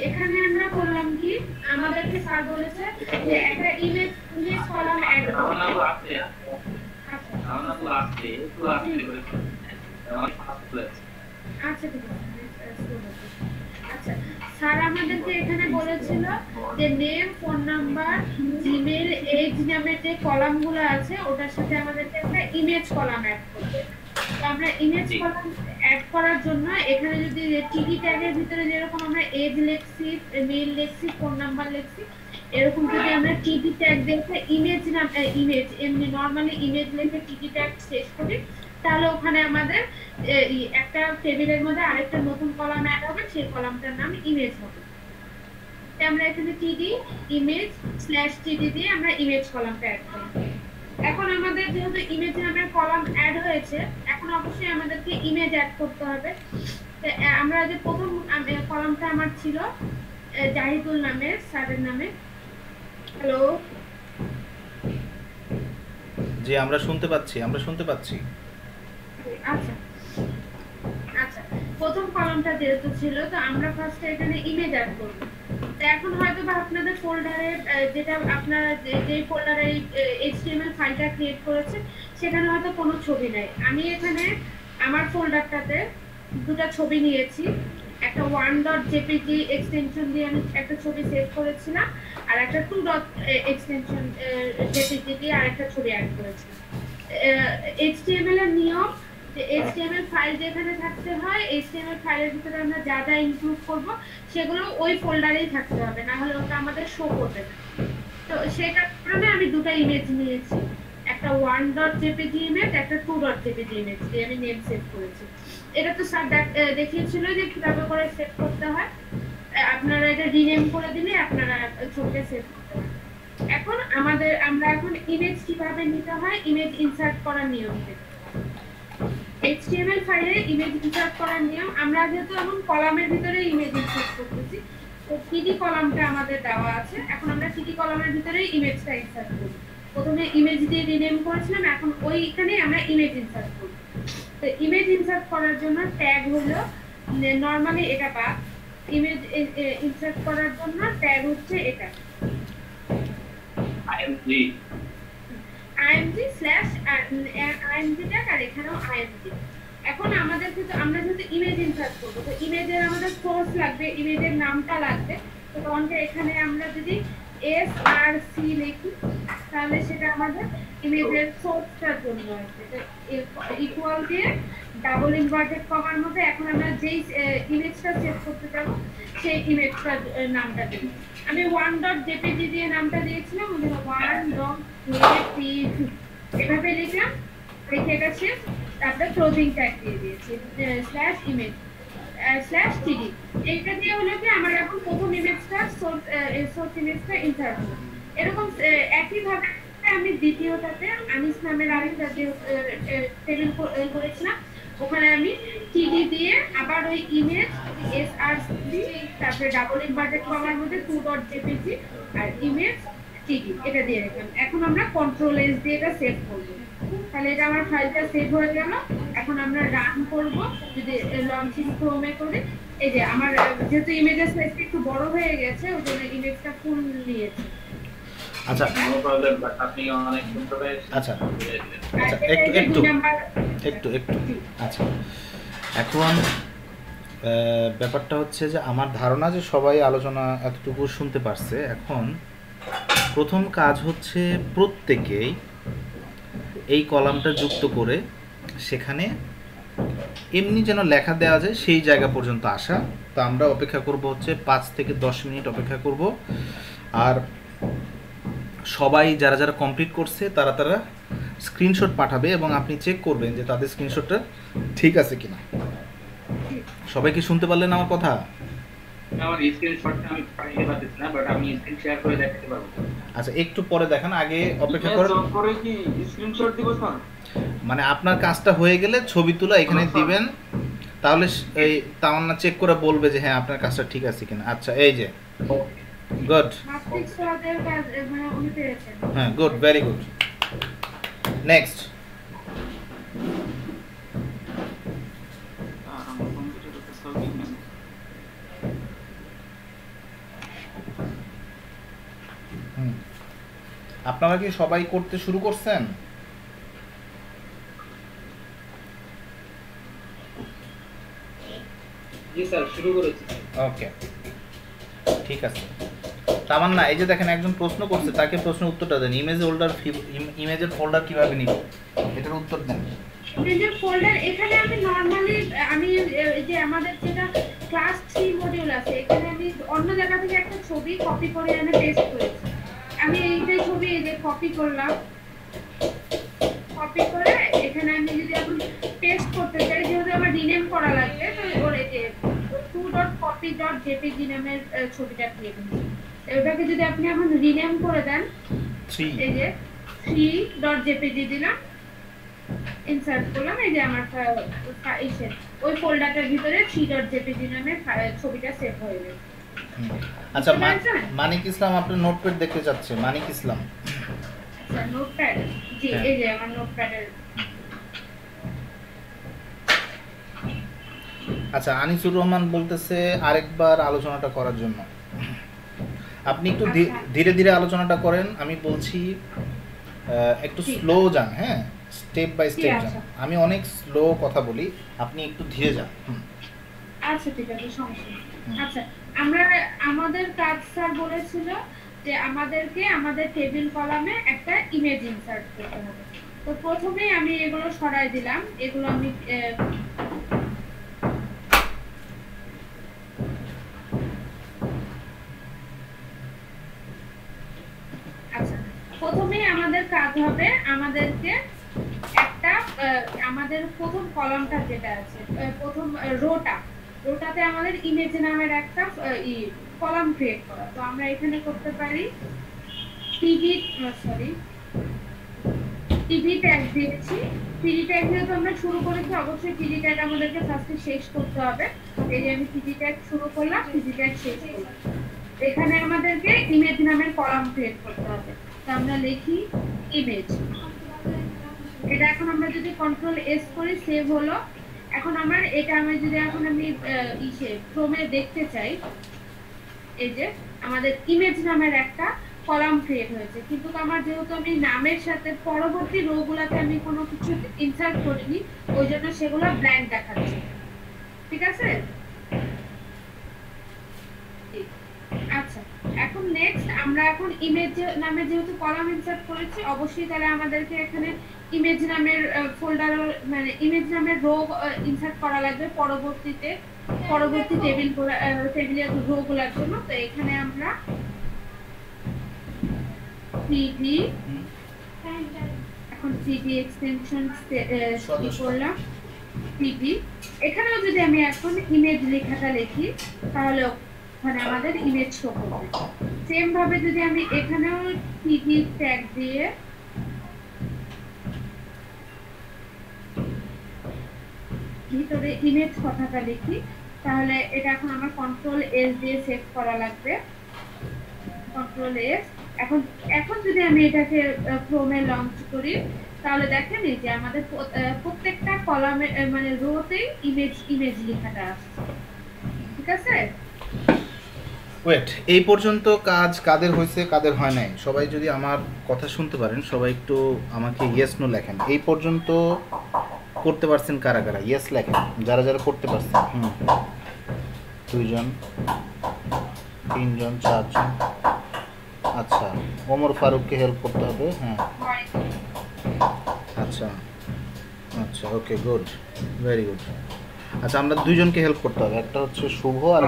এখানে আমরা করলাম কি, আমাদেরকে স্যার বলেছে যে একটা ইমেজ কলাম অ্যাড করতে। আচ্ছা ঠিক আছে। আচ্ছা, স্যার আমাদেরকে এখানে বলেছিল যে name, phone number, Gmail, age নামের যে কলামগুলো আছে ওটার সাথে আমাদেরকে একটা ইমেজ কলাম অ্যাড করতে। তো আমরা ইমেজ কলাম অ্যাড করার জন্য এখানে যদি টিডি ট্যাগের ভিতরে যেরকম আমরা এজ লিখছি, মেল লিখছি, ফোন নাম্বার লিখছি, এরকম যদি আমরা টিডি ট্যাগ দেখে ইমেজ নাম, ইমেজ এমনি নরমালি ইমেজ লিখে টিডি ট্যাগ শেষ করি, তাহলে ওখানে আমাদের একটা টেবিলের মধ্যে আরেকটা নতুন কলাম অ্যাড হবে, সেই কলামটার নাম ইমেজ হবে। তাই আমরা এখানে টিডি ইমেজ স্ল্যাশ টিডি দিয়ে আমরা ইমেজ কলামটা অ্যাড করব। এখন আমাদের যেহেতু ইমেজ নামের কলাম অ্যাড হয়েছে, এখন অবশ্যই আমাদেরকে ইমেজ অ্যাড করতে হবে। আমরা যে প্রথম কলামটা আমার ছিল জাহিদুল নামের, স্যারের নামে। হ্যালো, জি আমরা শুনতে পাচ্ছি, আমরা শুনতে পাচ্ছি। আচ্ছা আচ্ছা, প্রথম কলামটা যেহেতু ছিল, তো আমরা ফার্স্টে এখানে ইমেজ অ্যাড করব। তো এখন হয়তো বা আপনাদের ফোল্ডারে, যেটা আপনারা যে ফোল্ডারে এইচটিএমএল ফাইলটা ক্রিয়েট করেছে, সেখানে হয়তো কোনো ছবি নাই। আমি এখানে আমার ফোল্ডারটাতে দুটো ছবি নিয়েছি, একটা 1.jpg এক্সটেনশন দিয়ে আমি একটা ছবি সেভ করেছিলাম, আর একটা 2. এক্সটেনশন jpg দিয়ে আরেকটা ছবি অ্যাড করেছিলাম। HTML এর নিয়ম যে HTML ফাইল যেখানে থাকতে হয়, HTML ফাইলের ভিতরে আমরা যা যা ইনক্লুড করব সেগুলো ওই ফোল্ডারেই থাকতে হবে, না হলে ওটা আমাদের শো করবে না। তো সেই কারণে আমি দুটো ইমেজ নিয়েছি, একটা 1.jpg ইমেজ, একটা 2.jpg ইমেজ দিয়ে আমি নেম সেভ করেছি। এটা তো স্যার দেখিয়েছিল যে কিভাবে করে সেভ করতে হয়, আপনারা এটা রিনেম করে দিলে আপনারা ছবিটা সেভ করতে পারেন। এখন আমরা এখন ইমেজ কিভাবে নিতে হয়, ইমেজ ইনসার্ট করার নিয়ম দেখব। HTML ফাইলে ইমেজ ইনসার্ট করার নিয়ম, আমরা যেহেতু এখন কলামের ভিতরে ইমেজ ইনসার্ট করতেছি, তো টিডি কলামটা আমাদের দেওয়া আছে, এখন আমরা টিডি কলামের ভিতরে ইমেজটা ইনসার্ট করব। প্রথমে ইমেজ দিয়ে রিনেম করেছিলাম, এখন ওইখানে আমরা ইমেজ ইনসার্ট করব। তো ইমেজ ইনসার্ট করার জন্য ট্যাগ হলো নরমালি এটা, বা ইমেজ ইনসার্ট করার জন্য ট্যাগ হচ্ছে এটা img স্ল্যাশ img ট্যাগ, আর এখানেও img। এখন আমাদের কিন্তু আমরা যেহেতু ইমেজ ইনসার্ট করব, তো ইমেজের আমাদের সোর্স লাগবে, ইমেজের নামটা লাগবে। তো তখন এখানে আমরা যদি src লিখি তাহলে সেটা আমাদের ইমেজের সোর্সটার জন্য আসবে। ইকুয়াল দিয়ে ডাবল ইনভার্টেড কমার মধ্যে এখন আমরা যেই ইমেজটা সেভ করতে যাবো সেই ইমেজটার নামটা দেব। আমি 1.jpg দিয়ে নামটা দিয়েছিলাম, 1.jpg এভাবে লিখলাম, লিখে এটা সেভ, তারপরে ক্লোজিং ট্যাগ দিয়ে দিয়েছি স্ল্যাশ ইমেজ স্ল্যাশ টিডি। এইটা দিয়ে হলো কি আমার এখন প্রথম ইমেজটা সোর্স ইমেজটা ইনসার্ট হলো। এরকম একইভাবে আমি দ্বিতীয়টাতে আনিস নামের আরেকটা যে টেবিল করেছিলাম, ওখানে আমি টিডি দিয়ে আবার ওই ইমেজ src তারপরে ডাবল ইনভার্টেড কমার মধ্যে 2.jpg আর ইমেজ টিডি এটা দিয়ে রাখলাম। এখন আমরা কন্ট্রোল এস দিয়ে এটা সেভ করব, তাহলে এটা আমার ফাইলটা সেভ হয়ে গেল। এখন আমরা রান করব, যদি লঞ্চিং ক্রোমে করে, এই যে আমার যেহেতু ইমেজের সাইজটা একটু বড় হয়ে গেছে ওই জন্য ইমেজটা ফুল নিয়েছে। আচ্ছা নো প্রবলেম, বাট আপনি অনেক সুন্দর। আচ্ছা একটু আচ্ছা, এখন ব্যাপারটা হচ্ছে যে আমার ধারণা যে সবাই আলোচনা এতটুকু শুনতে পারছে। এখন প্রথম কাজ হচ্ছে প্রত্যেকেই এই কলামটা যুক্ত করে সেখানে এমনি যেন লেখা দেওয়া যায় সেই জায়গা পর্যন্ত আসা। তো আমরা অপেক্ষা করব হচ্ছে 5 থেকে 10 মিনিট অপেক্ষা করব, আর সবাই যারা যারা কমপ্লিট করছে তারা স্ক্রিনশট পাঠাবে এবং আপনি চেক করবেন যে তাদের স্ক্রিনশটটা ঠিক আছে কিনা। সবাই কি শুনতে পারলেন আমার কথা? আমার স্ক্রিনশটটা আমি পাঠাতে পারতেছি না, বাট আমি স্ক্রিন শেয়ার করে দেখাতে পারবো। আচ্ছা একটু পরে দেখান, আগে অপেক্ষা করেন। পরে কি স্ক্রিনশট দিব স্যার? মানে আপনার কাজটা হয়ে গেলে ছবি তুলে এখানে দিবেন, তাহলে এই তামান্না চেক করে বলবে যে হ্যাঁ আপনার কাজটা ঠিক আছে কিনা। আচ্ছা এই যে গুড, হ্যাঁ গুড, ভেরি গুড। নেক্সট আপনারা কি সবাই করতে শুরু করছেন? জি স্যার, শুরু করেছি। ওকে ঠিক আছে। তামান্না এই যে দেখেন একজন প্রশ্ন করছে, তাকে প্রশ্নের উত্তরটা দেন। ইমেজের ফোল্ডার কিভাবে নিব এটার উত্তর দেন। ইমেজের ফোল্ডার এখানে আমি নরমালি এই যে আমাদের যেটা ক্লাস 3 মডিউল আছে, এখানে আমি অন্য জায়গা থেকে একটা ছবি কপি করে এনে পেস্ট করেছি। আমি এইটাই ছবি এই যে কপি করলাম, কপি করে এখানে আমি যদি এখন পেস্ট করতে চাই, যেহেতু আমার রিনেম করা লাগবে, তো ওর এই যে 2.copy.jpg নামের ছবিটা দিয়ে দিচ্ছি। এটাকে যদি আপনি এখন রিনেম করে দেন, এই যে 3.jpg দিলাম, ইনসার্ট করলাম, এই যে আমার ওই ফোল্ডারটার ভিতরে 3.jpg নামে ছবিটা সেভ হয়ে গেছে। আচ্ছা মানিক ইসলাম আপনার নোটপ্যাড দেখতে যাচ্ছে। মানিক ইসলাম আচ্ছা নোটপ্যাড, জি এই যে আমার নোটপ্যাডের। আচ্ছা আনিসুর রহমান বলতেছে আরেকবার আলোচনাটা করার জন্য। আপনি একটু ধীরে ধীরে আলোচনাটা করেন, আমি বলছি একটু স্লো যান, হ্যাঁ স্টেপ বাই স্টেপ যান। আমি অনেক স্লো কথা বলি, আপনি একটু ধীরে যান। আচ্ছা ঠিক আছে, সমস্যা নেই। আচ্ছা, আমরা আমাদের কাজ স্যার বলেছিল যে আমাদেরকে আমাদের টেবিল কলামে একটা ইমেজ ইনসার্ট করতে হবে। তো প্রথমেই আমি এগুলো সরাই দিলাম, এগুলো আমি আচ্ছা, প্রথমেই আমাদের কাজ হবে আমাদেরকে একটা আমাদের প্রথম কলামটা যেটা আছে, প্রথম রোটাতে আমাদের ইমেজ নামের একটা কলাম ক্রিয়েট করা। তো আমরা এখানে করতে পারি টিভি ট্যাগ দিয়েছি। টিভি ট্যাগ যেহেতু আমরা শুরু করেছি, অবশ্যই টিভি ট্যাগ আমাদেরকে ফার্স্টে শেষ করতে হবে। এই যে আমি টিভি ট্যাগ শুরু করলাম, টিভি ট্যাগ শেষ করলাম। এখানে আমাদেরকে ইমেজ নামের কলাম ক্রিয়েট করতে হবে। তো আমরা লিখি ইমেজ। এটা এখন আমরা যদি কন্ট্রোল এস করি, সেভ হলো। এখন আমার এটা আমি যদি এখন আমি ক্রোমে দেখতে চাই, এই যে আমাদের ইমেজ নামের একটা কলাম ক্রিয়েট হয়েছে, কিন্তু আমার যেহেতু আমি নামের সাথে পরবর্তী রো গুলাতে আমি কোনো কিছু ইনসার্ট করিনি, ওই জন্য সেগুলো ব্ল্যাঙ্ক দেখাচ্ছে। ঠিক আছে? আচ্ছা, এখন নেক্সট আমরা এখন ইমেজ নামে যেহেতু কলাম ইনসার্ট করেছি, অবশ্যই তাহলে আমাদেরকে এখানে ইমেজ নামের ফোল্ডার মানে ইমেজ নামের রো ইনসার্ট করা লাগবে পরবর্তী টেবিলের রো গুলোর জন্য। তো এখানে আমরা সিডি, এখন সিডি এক্সটেনশন করলাম সিডি। এখানেও যদি আমি এখন ইমেজ লেখাটা লিখি, তাহলে ওখানে আমাদের ইমেজ শো করবে। সেম ভাবে যদি আমি এখানেও সিডি ট্যাগ দিয়ে ভিতরে ইমেজ কথাটা লিখি, তাহলে এটা এখন আমার কন্ট্রোল এস দিয়ে সেভ করা লাগবে। Control S. এখন যদি আমি এটাকে ক্রোমে লঞ্চ করি, তাহলে দেখেন এই যে আমাদের প্রত্যেকটা কলামে মানে রোতে ইমেজ লেখাটা আসছে। ঠিক আছে? ওয়েট, এই পর্যন্ত কাজ কাদের হয়েছে কাদের হয় নাই, সবাই যদি আমার কথা শুনতে পারেন, সবাই একটু আমাকে ইয়েস নো লেখেন। এই পর্যন্ত করতে পারছেন কারা কারা? ইয়েস লেখেন যারা যারা করতে পারছেন। 2 জন, 3 জন, 4 জন। আচ্ছা, ওমর ফারুককে হেল্প করতে হবে। হ্যাঁ, আচ্ছা আচ্ছা, ওকে, গুড, ভেরি গুড। আচ্ছা, আমরা 2 জনকে হেল্প করতে হবে, একটা হচ্ছে শুভ আর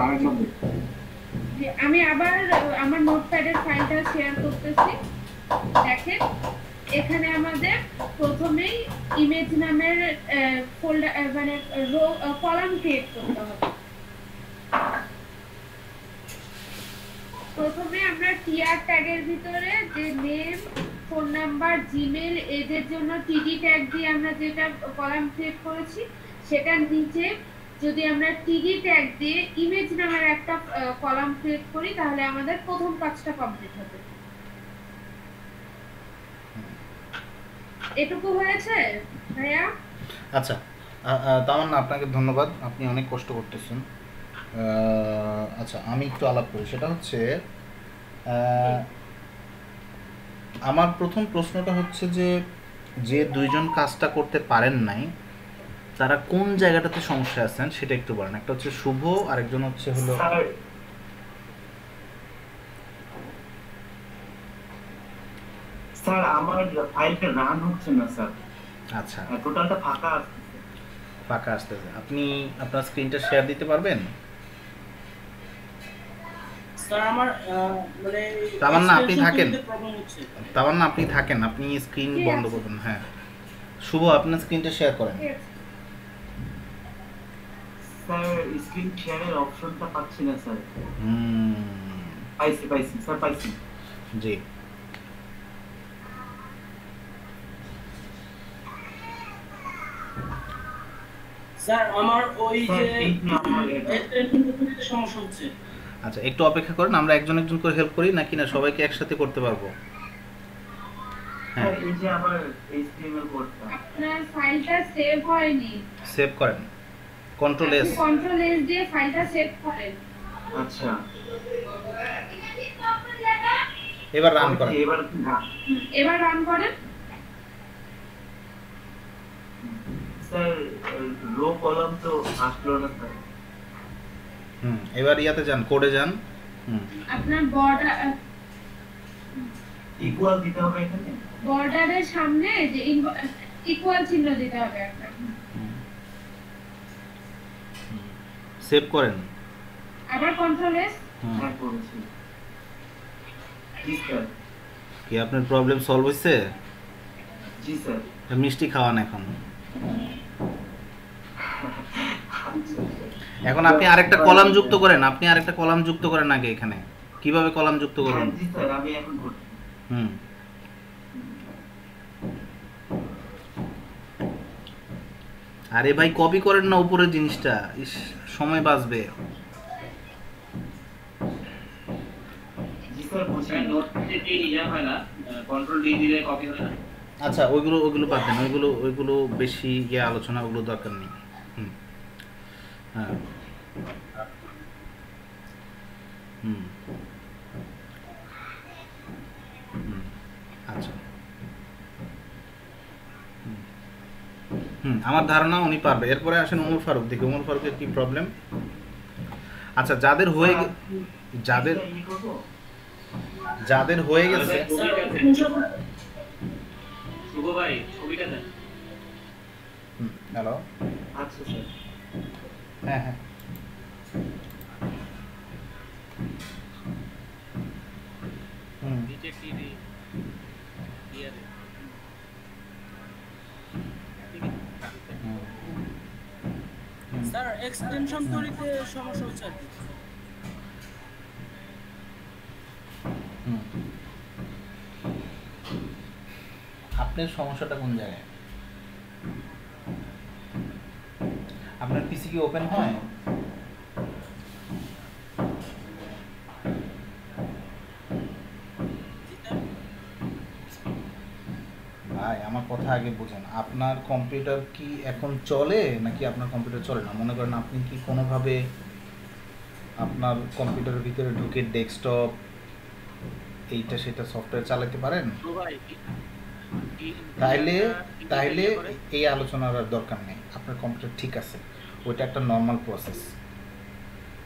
আমি আবার আমার নোটপ্যাডের ফাইলটা শেয়ার করতেছি। দেখেন এখানে আমাদের প্রথমেই ইমেজ নামের ফোল্ডার মানে রো কলাম ক্রিয়েট করতে হবে। প্রথমে আমরা টিআর ট্যাগের ভিতরে যে নেম, ফোন নাম্বার, জিমেল এদের জন্য টিডি ট্যাগ দিয়ে আমরা যেটা কলাম ক্রিয়েট করেছি, সেটার নিচে যদি আমরা টিডি ট্যাগ দিয়ে ইমেজ নামের একটা কলাম ক্রিয়েট করি, তাহলে আমাদের প্রথম কাজটা কমপ্লিট হবে। এটুকু হয়েছে ভাইয়া? আচ্ছা, তামান্না, আপনাকে ধন্যবাদ, আপনি অনেক কষ্ট করতেছেন। আচ্ছা, আমি একটু আলাপ করি। সেটা হচ্ছে আমার প্রথম প্রশ্নটা হচ্ছে যে 2 জন কাজটা করতে পারেন নাই, তারা কোন জায়গাটাতে সমস্যা আছেন সেটা একটু বলেন। একটা হচ্ছে শুভ, আরেকজন হচ্ছে হলো স্যার আমার ফাইলটা রান হচ্ছে না স্যার। আচ্ছা, টোটালটা ফাঁকা আসতেছে। আপনি আপনার স্ক্রিনটা শেয়ার দিতে পারবেন? স্যার আমার মানে তামান্না আপনি থাকেন, তামান্না আপনি থাকেন, আপনি স্ক্রিন বন্ধ করবেন। হ্যাঁ, শুভ আপনার স্ক্রিনটা শেয়ার করেন। স্যার স্ক্রিন শেয়ারের অপশনটা পাচ্ছি না স্যার। পাইছি স্যার, পাইছি। জি, স্যার আমার ওই যে সমস্যা হচ্ছে। আচ্ছা, একটু অপেক্ষা করেন, আমরা একজন একজন করে হেল্প করি নাকি না সবাইকে একসাথে করতে পারবো? হ্যাঁ, এই যে আমার HTML কোডটা, আপনার ফাইলটা সেভ হয়নি। সেভ করেন, কন্ট্রোল এস দিয়ে ফাইলটা সেভ করেন। আচ্ছা, এবার রান করেন। এবার রান করেন। স্যার রো কলাম তো আসলো না স্যার। এবার ইয়াতে যান, কোডে যান। আপনার বর্ডার ইকুয়াল দিতে হবে এখানে, বর্ডারের সামনে যে ইকুয়াল চিহ্ন দিতে হবে একটা। সেভ করেন, আবার কন্ট্রোল এস। হ্যাঁ করেছি। জি স্যার। কি আপনার প্রবলেম সলভ হয়েছে? জি স্যার। মিষ্টি খাওয়ান এখন। এখন আপনি আরেকটা কলাম যুক্ত করেন, আপনি আরেকটা কলাম যুক্ত করেন আগে এখানে। কিভাবে কলাম যুক্ত করবেন? জি স্যার, আমি এখন করছি। আরে ভাই কপি করেন না উপরের জিনিসটা, ইস সময় বাঁচবে। জি স্যার বুঝছি। নোট যে ইয়া হয় না, কন্ট্রোল ডি দিলে কপি হয় না। আচ্ছা ওইগুলো বাদ দেন, ওইগুলো বেশি ইয়ে আলোচনা, ওগুলো দরকার নেই। হ্যাঁ আচ্ছা আমার ধারণা উনি পারবে। এরপরে আসেন ওমর ফারুক, দেখি ওমর ফারুকের কি প্রবলেম। আচ্ছা যাদের হয়ে গেছে শুভ ভাই ছবিটা দেন। হ্যালো, আচ্ছা স্যার। হ্যাঁ নিচে টিভি ইয়ারে স্যার এক্সটেনশন তৈরিতে সমস্যা হচ্ছে আর কি। আপনার সমস্যাটা কোন জায়গায়? আপনার পিসি কি ওপেন হয়? ভাই আমার কথা আগে বুঝেন, আপনার কম্পিউটার কি এখন চলে নাকি আপনার কম্পিউটার চলে না? মনে করেন আপনি কি কোনোভাবে আপনার কম্পিউটারের ভিতরে ঢুকে ডেস্কটপ এইটা সেটা সফটওয়্যার চালাতে পারেন? তাইলে এই আলোচনার আর দরকার নেই। আপনার কম্পিউটার ঠিক আছে, ওইটা একটা নর্মাল প্রসেস,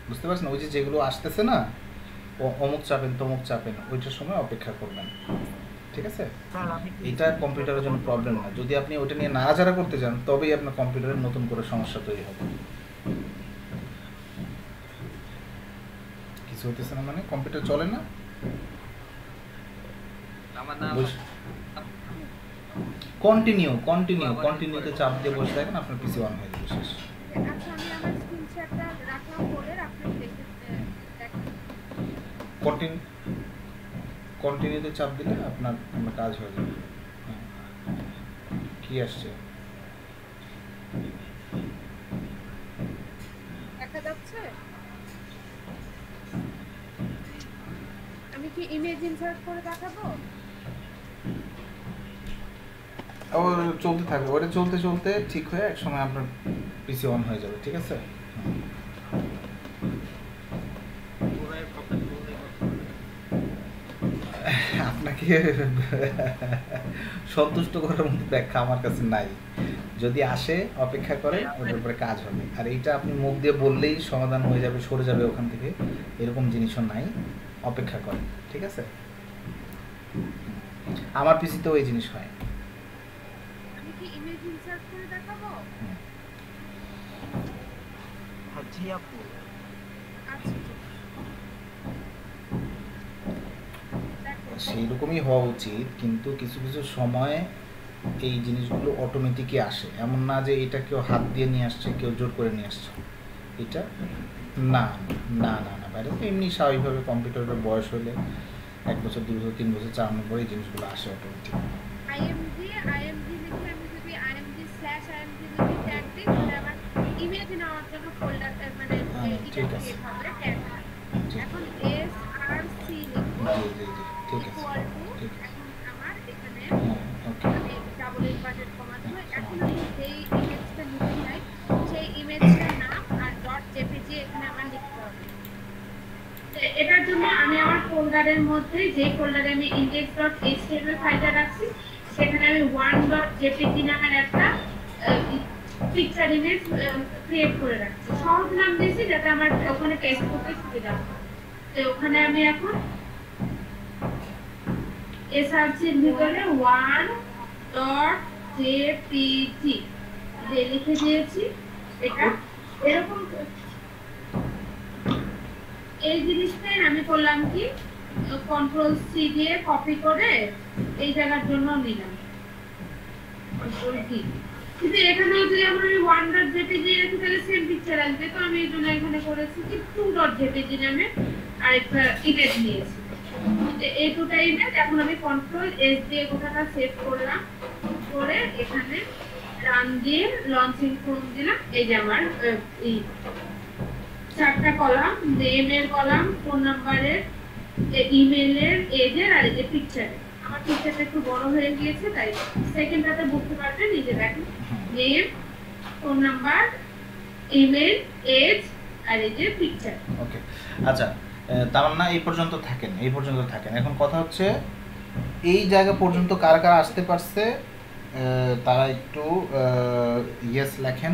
বুঝতে পারছেন? ওই যেগুলো আসতেছে না, অমুক চাপেন তমুক চাপেন, ওইটার সময় অপেক্ষা করবেন, ঠিক আছে? এইটা কম্পিউটারের জন্য প্রবলেম না। যদি আপনি ওইটা নিয়ে নাড়াচাড়া করতে যান তবেই আপনার কম্পিউটারে নতুন করে সমস্যা তৈরি হবে। কিছু হতেছে না মানে কম্পিউটার চলে না, কন্টিনিউতে চাপ দিয়ে বসে থাকেন, আপনার পিসি অন হয়ে যাবে, শেষ। আচ্ছা আমি আমার স্ক্রিনশটটা রাখলাম বলে আপনি দেখেন। কন্টিনিউতে চাপ দিলে আপনার কাজ হয়ে যাবে। কি আসছে? দেখা যাচ্ছে? আমি কি ইমেজ ইনসার্ট করে দেখাবো? চলতে থাকবে, ওটা চলতে চলতে ঠিক হয়ে এক সময় আপনার পিসি অন হয়ে যাবে, ঠিক আছে? আপনাকে সন্তুষ্ট করার মতো ব্যাখ্যা আমার কাছে নাই। যদি আসে অপেক্ষা করে, ওটার উপরে কাজ হবে। আর এইটা আপনি মুখ দিয়ে বললেই সমাধান হয়ে যাবে, সরে যাবে ওখান থেকে, এরকম জিনিসও নাই। অপেক্ষা করেন, ঠিক আছে? আমার পিসিতেও এই জিনিস হয়। আমি কি ইমেজ ইনসার্ট করে দেখাবো? জি আপু। আচ্ছা সেই রকমই হওয়া উচিত, কিন্তু কিছু কিছু সময় এই জিনিসগুলো অটোমেটিকই আসে। এমন না যে এটা কেউ হাত দিয়ে নিয়ে আসছে, কেউ জোর করে নিয়ে আসছে, এটা না না না না বাইরে তো এমনি স্বাভাবিকভাবে কম্পিউটারের বয়স হলে 1 বছর 2 বছর 3 বছর চালানোর পরে এই জিনিসগুলো আসে অটোমেটিক। আইএমজি লিখে আমি যদি IMG/IMG লিখে ট্যাগ দিই তাহলে আমার ইমেজ নেওয়ার জন্য ফোল্ডার মানে ঠিক আছে, এখন SRC লিখবো। জি ঠিক আছে, ঠিক আছে। এখন আমার এখানে ওকে, আমি ডাবল ইনভার্টেড কমা দেব। এখন আমি যেই ইমেজটা নিতে চাই সেই ইমেজটার নাম আর .jpg এখানে আমার লিখতে হবে। এটার জন্য আমি আমার ফোল্ডারের মধ্যে যে ফোল্ডারে আমি index.html ফাইলটা রাখছি সেখানে আমি 1.jpg নামের একটা পিকচার ইমেজ ক্রিয়েট করে রাখছি। সহজ নাম দিয়েছি যাতে আমার ওখানে পেস্ট করতে সুবিধা হয়। তো ওখানে আমি এখন এসআরসির ভিতরে 1.jpg যে লিখে দিয়েছি। এটা এরকম এই জিনিসটাই আমি করলাম কি কন্ট্রোল সি দিয়ে কপি করে এই জায়গার জন্য নিলাম কন্ট্রোল ভি। কিন্তু এখানে যদি আমরা 1.jpg রেখে তাহলে সেম পিকচার আসবে, তো আমি এই জন্য এখানে করেছি কি 2.jpg নামে আরেকটা ইমেজ নিয়েছি। এই দুটো ইমেজ এখন আমি কন্ট্রোল এস দিয়ে গোটাটা সেভ করলাম, করে এখানে রান দিয়ে লঞ্চিং ফর্ম দিলাম। এই যে আমার এই 4টা কলাম, নেম এর কলাম, ফোন নাম্বারের, ইমেলের, এজের আর এই যে পিকচারের। আমার পিকচারটা একটু বড় হয়ে গিয়েছে তাই সেকেন্ডটাতে বুঝতে পারবেন। নিজে দেখেন name, phone number, email, age আর এই যে পিকচার। ওকে, আচ্ছা তামান্না এই পর্যন্ত থাকেন, এই পর্যন্ত থাকেন। এখন কথা হচ্ছে এই জায়গা পর্যন্ত কারা কারা আসতে পারছে তারা একটু ইয়েস লেখেন,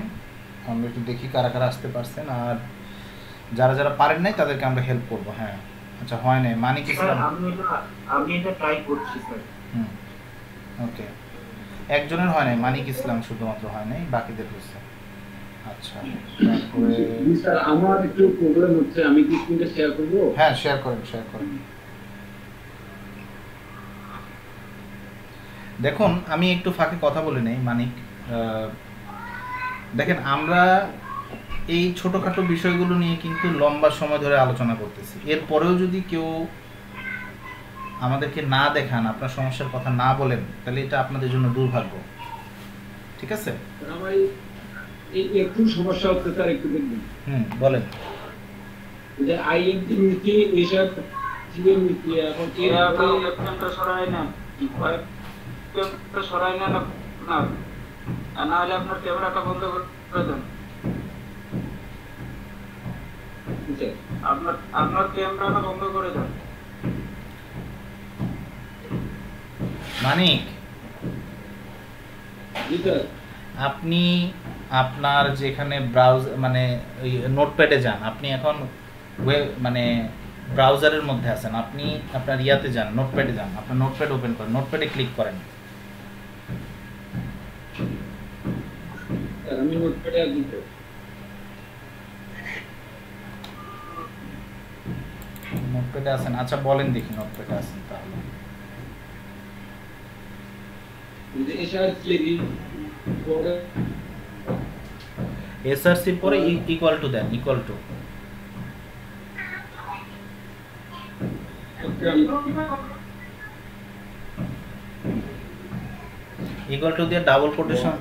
আমরা একটু দেখি কারা কারা আসতে পারছেন। আর যারা যারা পারেন নাই তাদেরকে আমরা হেল্প করব। হ্যাঁ আচ্ছা, হয় নাই মানিক ইসলাম, আমি এটা ট্রাই করছি স্যার। ওকে, একজনের হয় নাই, মানিক ইসলাম শুধুমাত্র হয় নাই, বাকিদের হয়েছে। আচ্ছা, তারপরে স্যার আমার একটু প্রবলেম হচ্ছে, আমি কি স্ক্রিনটা শেয়ার করব? হ্যাঁ শেয়ার করেন, শেয়ার করেন। দেখুন আমি একটু ফাঁকে কথা বলে নেই মানিক। দেখেন আমরা এই ছোটোখাটো বিষয়গুলো নিয়ে কিন্তু লম্বা সময় ধরে আলোচনা করতেছি। এরপরেও যদি কেউ আমাদেরকে না দেখান, আপনার সমস্যার কথা না বলেন, তাহলে এটা আপনাদের জন্য দুর্ভাগ্য। ঠিক আছে? আমার এই একটু সমস্যা হচ্ছে স্যার, একটু দেখবেন। বলেন। যে আইএনটি নিচে এসব জিএম নিচে এখন এর আগে একটা সরাই না, একটা সরাই না, না হলে আপনার ক্যামেরাটা বন্ধ করে দেন। আপনার ক্যামেরাটা বন্ধ করে দেন। মানিক, আপনি আপনার যেখানে মানে ওই নোটপ্যাডে যান, আপনি এখন মানে ব্রাউজারের মধ্যে আছেন, আপনি আপনার ইয়াতে যান, নোটপ্যাডে যান, আপনার নোটপ্যাড ওপেন করেন, নোটপ্যাডে ক্লিক করেন। আমি নোটপ্যাডে আছি, নোটপ্যাডে আছেন। আচ্ছা বলেন দেখি নোটপ্যাডে আছেন তাহলে। এসআরসি পরে ইকুয়াল টু দেন, ইকুয়াল টু দিয়ে ডাবল কোটেশন,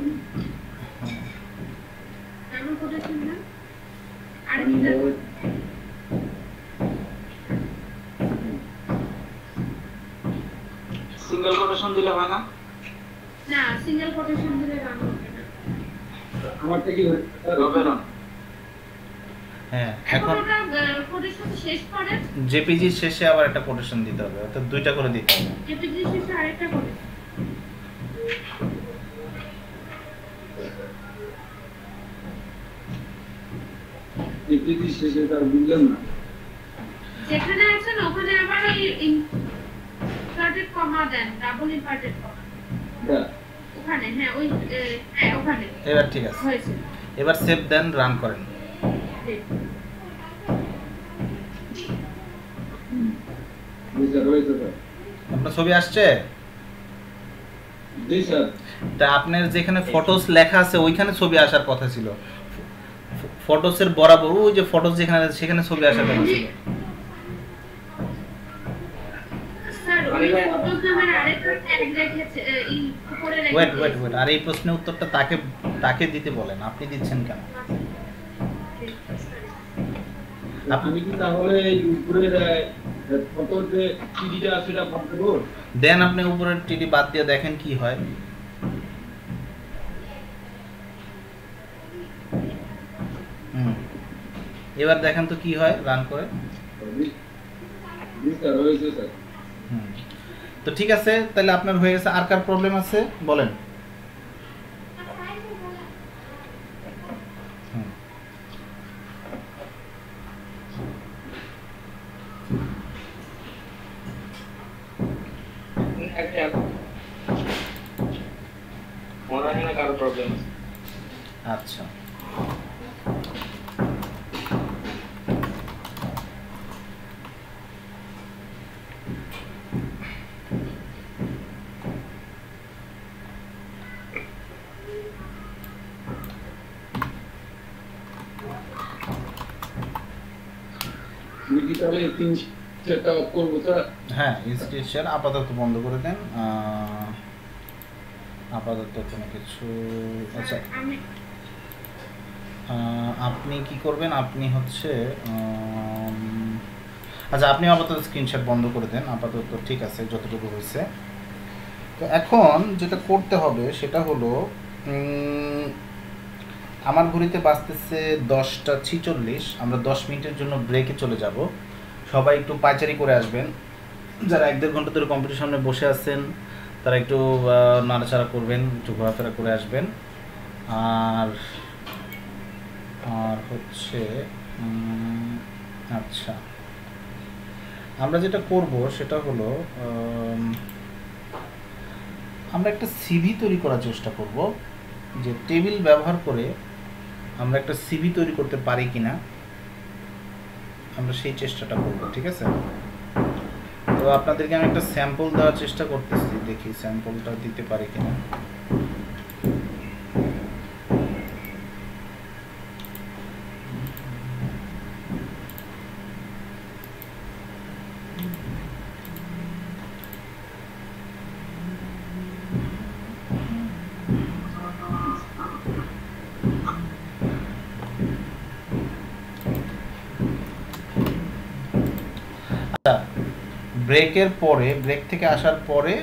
সিঙ্গেল কোটেশন দিলে হয় না? না, সিঙ্গেল কোটেশন দিলে রান হবে না। আমারটা কি হবে না? হ্যাঁ, এখন কোটেশন শেষ করে জেপিজি শেষে আবার একটা কোটেশন দিতে হবে, অর্থাৎ দুইটা করে দিতে হবে। জেপিজি শেষে আরেকটা কোটেশন। জেপিজি শেষে তার বুঝলাম না, যেখানে আছেন ওখানে আবার ওই ইনভার্টেড কমা দেন, ডাবল ইনভার্টেড কমা ওখানে। হ্যাঁ ওই হ্যাঁ ওখানে। এবার ঠিক আছে, হয়েছে। এবার সেভ দেন, রান করেন। আপনার ছবি আসছে? জি স্যার। তা আপনার যেখানে ফটোস লেখা আছে ওইখানে ছবি আসার কথা ছিল, ফটোসের বরাবর ওই যে ফটোস যেখানে আছে সেখানে ছবি আসার কথা ছিল। ওয়েট ওয়েট ওয়েট, আর এই প্রশ্নের উত্তরটা তাকে দিতে বলেন, আপনি দিচ্ছেন কেন? আমি কি তাহলে উপরের ফটোর যে টিডিটা আছে সেটা বাদ দেব? দেন আপনি উপরের টিডি বাদ দিয়ে দেখেন কি হয়। এবার দেখেন তো কি হয় রান করে। তো ঠিক আছে, তাহলে আপনার হয়ে গেছে। আর কার প্রবলেম আছে বলেন। কারো প্রবলেম আচ্ছা হ্যাঁ স্ক্রিন শেয়ার আপাতত বন্ধ করে দেন আপাতত কোনো কিছু আচ্ছা আপনি কি করবেন আপনি হচ্ছে আচ্ছা আপনি আপাতত স্ক্রিনশট বন্ধ করে দেন আপাতত ঠিক আছে যতটুকু হয়েছে তো এখন যেটা করতে হবে সেটা হলো আমার ঘড়িতে বাজতেছে 10:46 আমরা 10 মিনিটের জন্য ব্রেকে চলে যাব সবাই একটু পায়চারি করে আসবেন যারা 1-1.5 ঘন্টা ধরে কম্পিউটার সামনে বসে আছেন তারা একটু নাড়াচাড়া করবেন একটু ঘোরাফেরা করে আসবেন আর আর হচ্ছে আচ্ছা আমরা যেটা করব সেটা হলো আমরা একটা সিভি তৈরি করার চেষ্টা করব যে টেবিল ব্যবহার করে আমরা একটা সিভি তৈরি করতে পারি কিনা আমরা সেই চেষ্টাটা করব ঠিক আছে তো আপনাদেরকে আমি একটা স্যাম্পল দেওয়ার চেষ্টা করতেছি দেখি স্যাম্পলটা দিতে পারি কিনা ব্রেকের পরে ব্রেক থেকে আসার পরে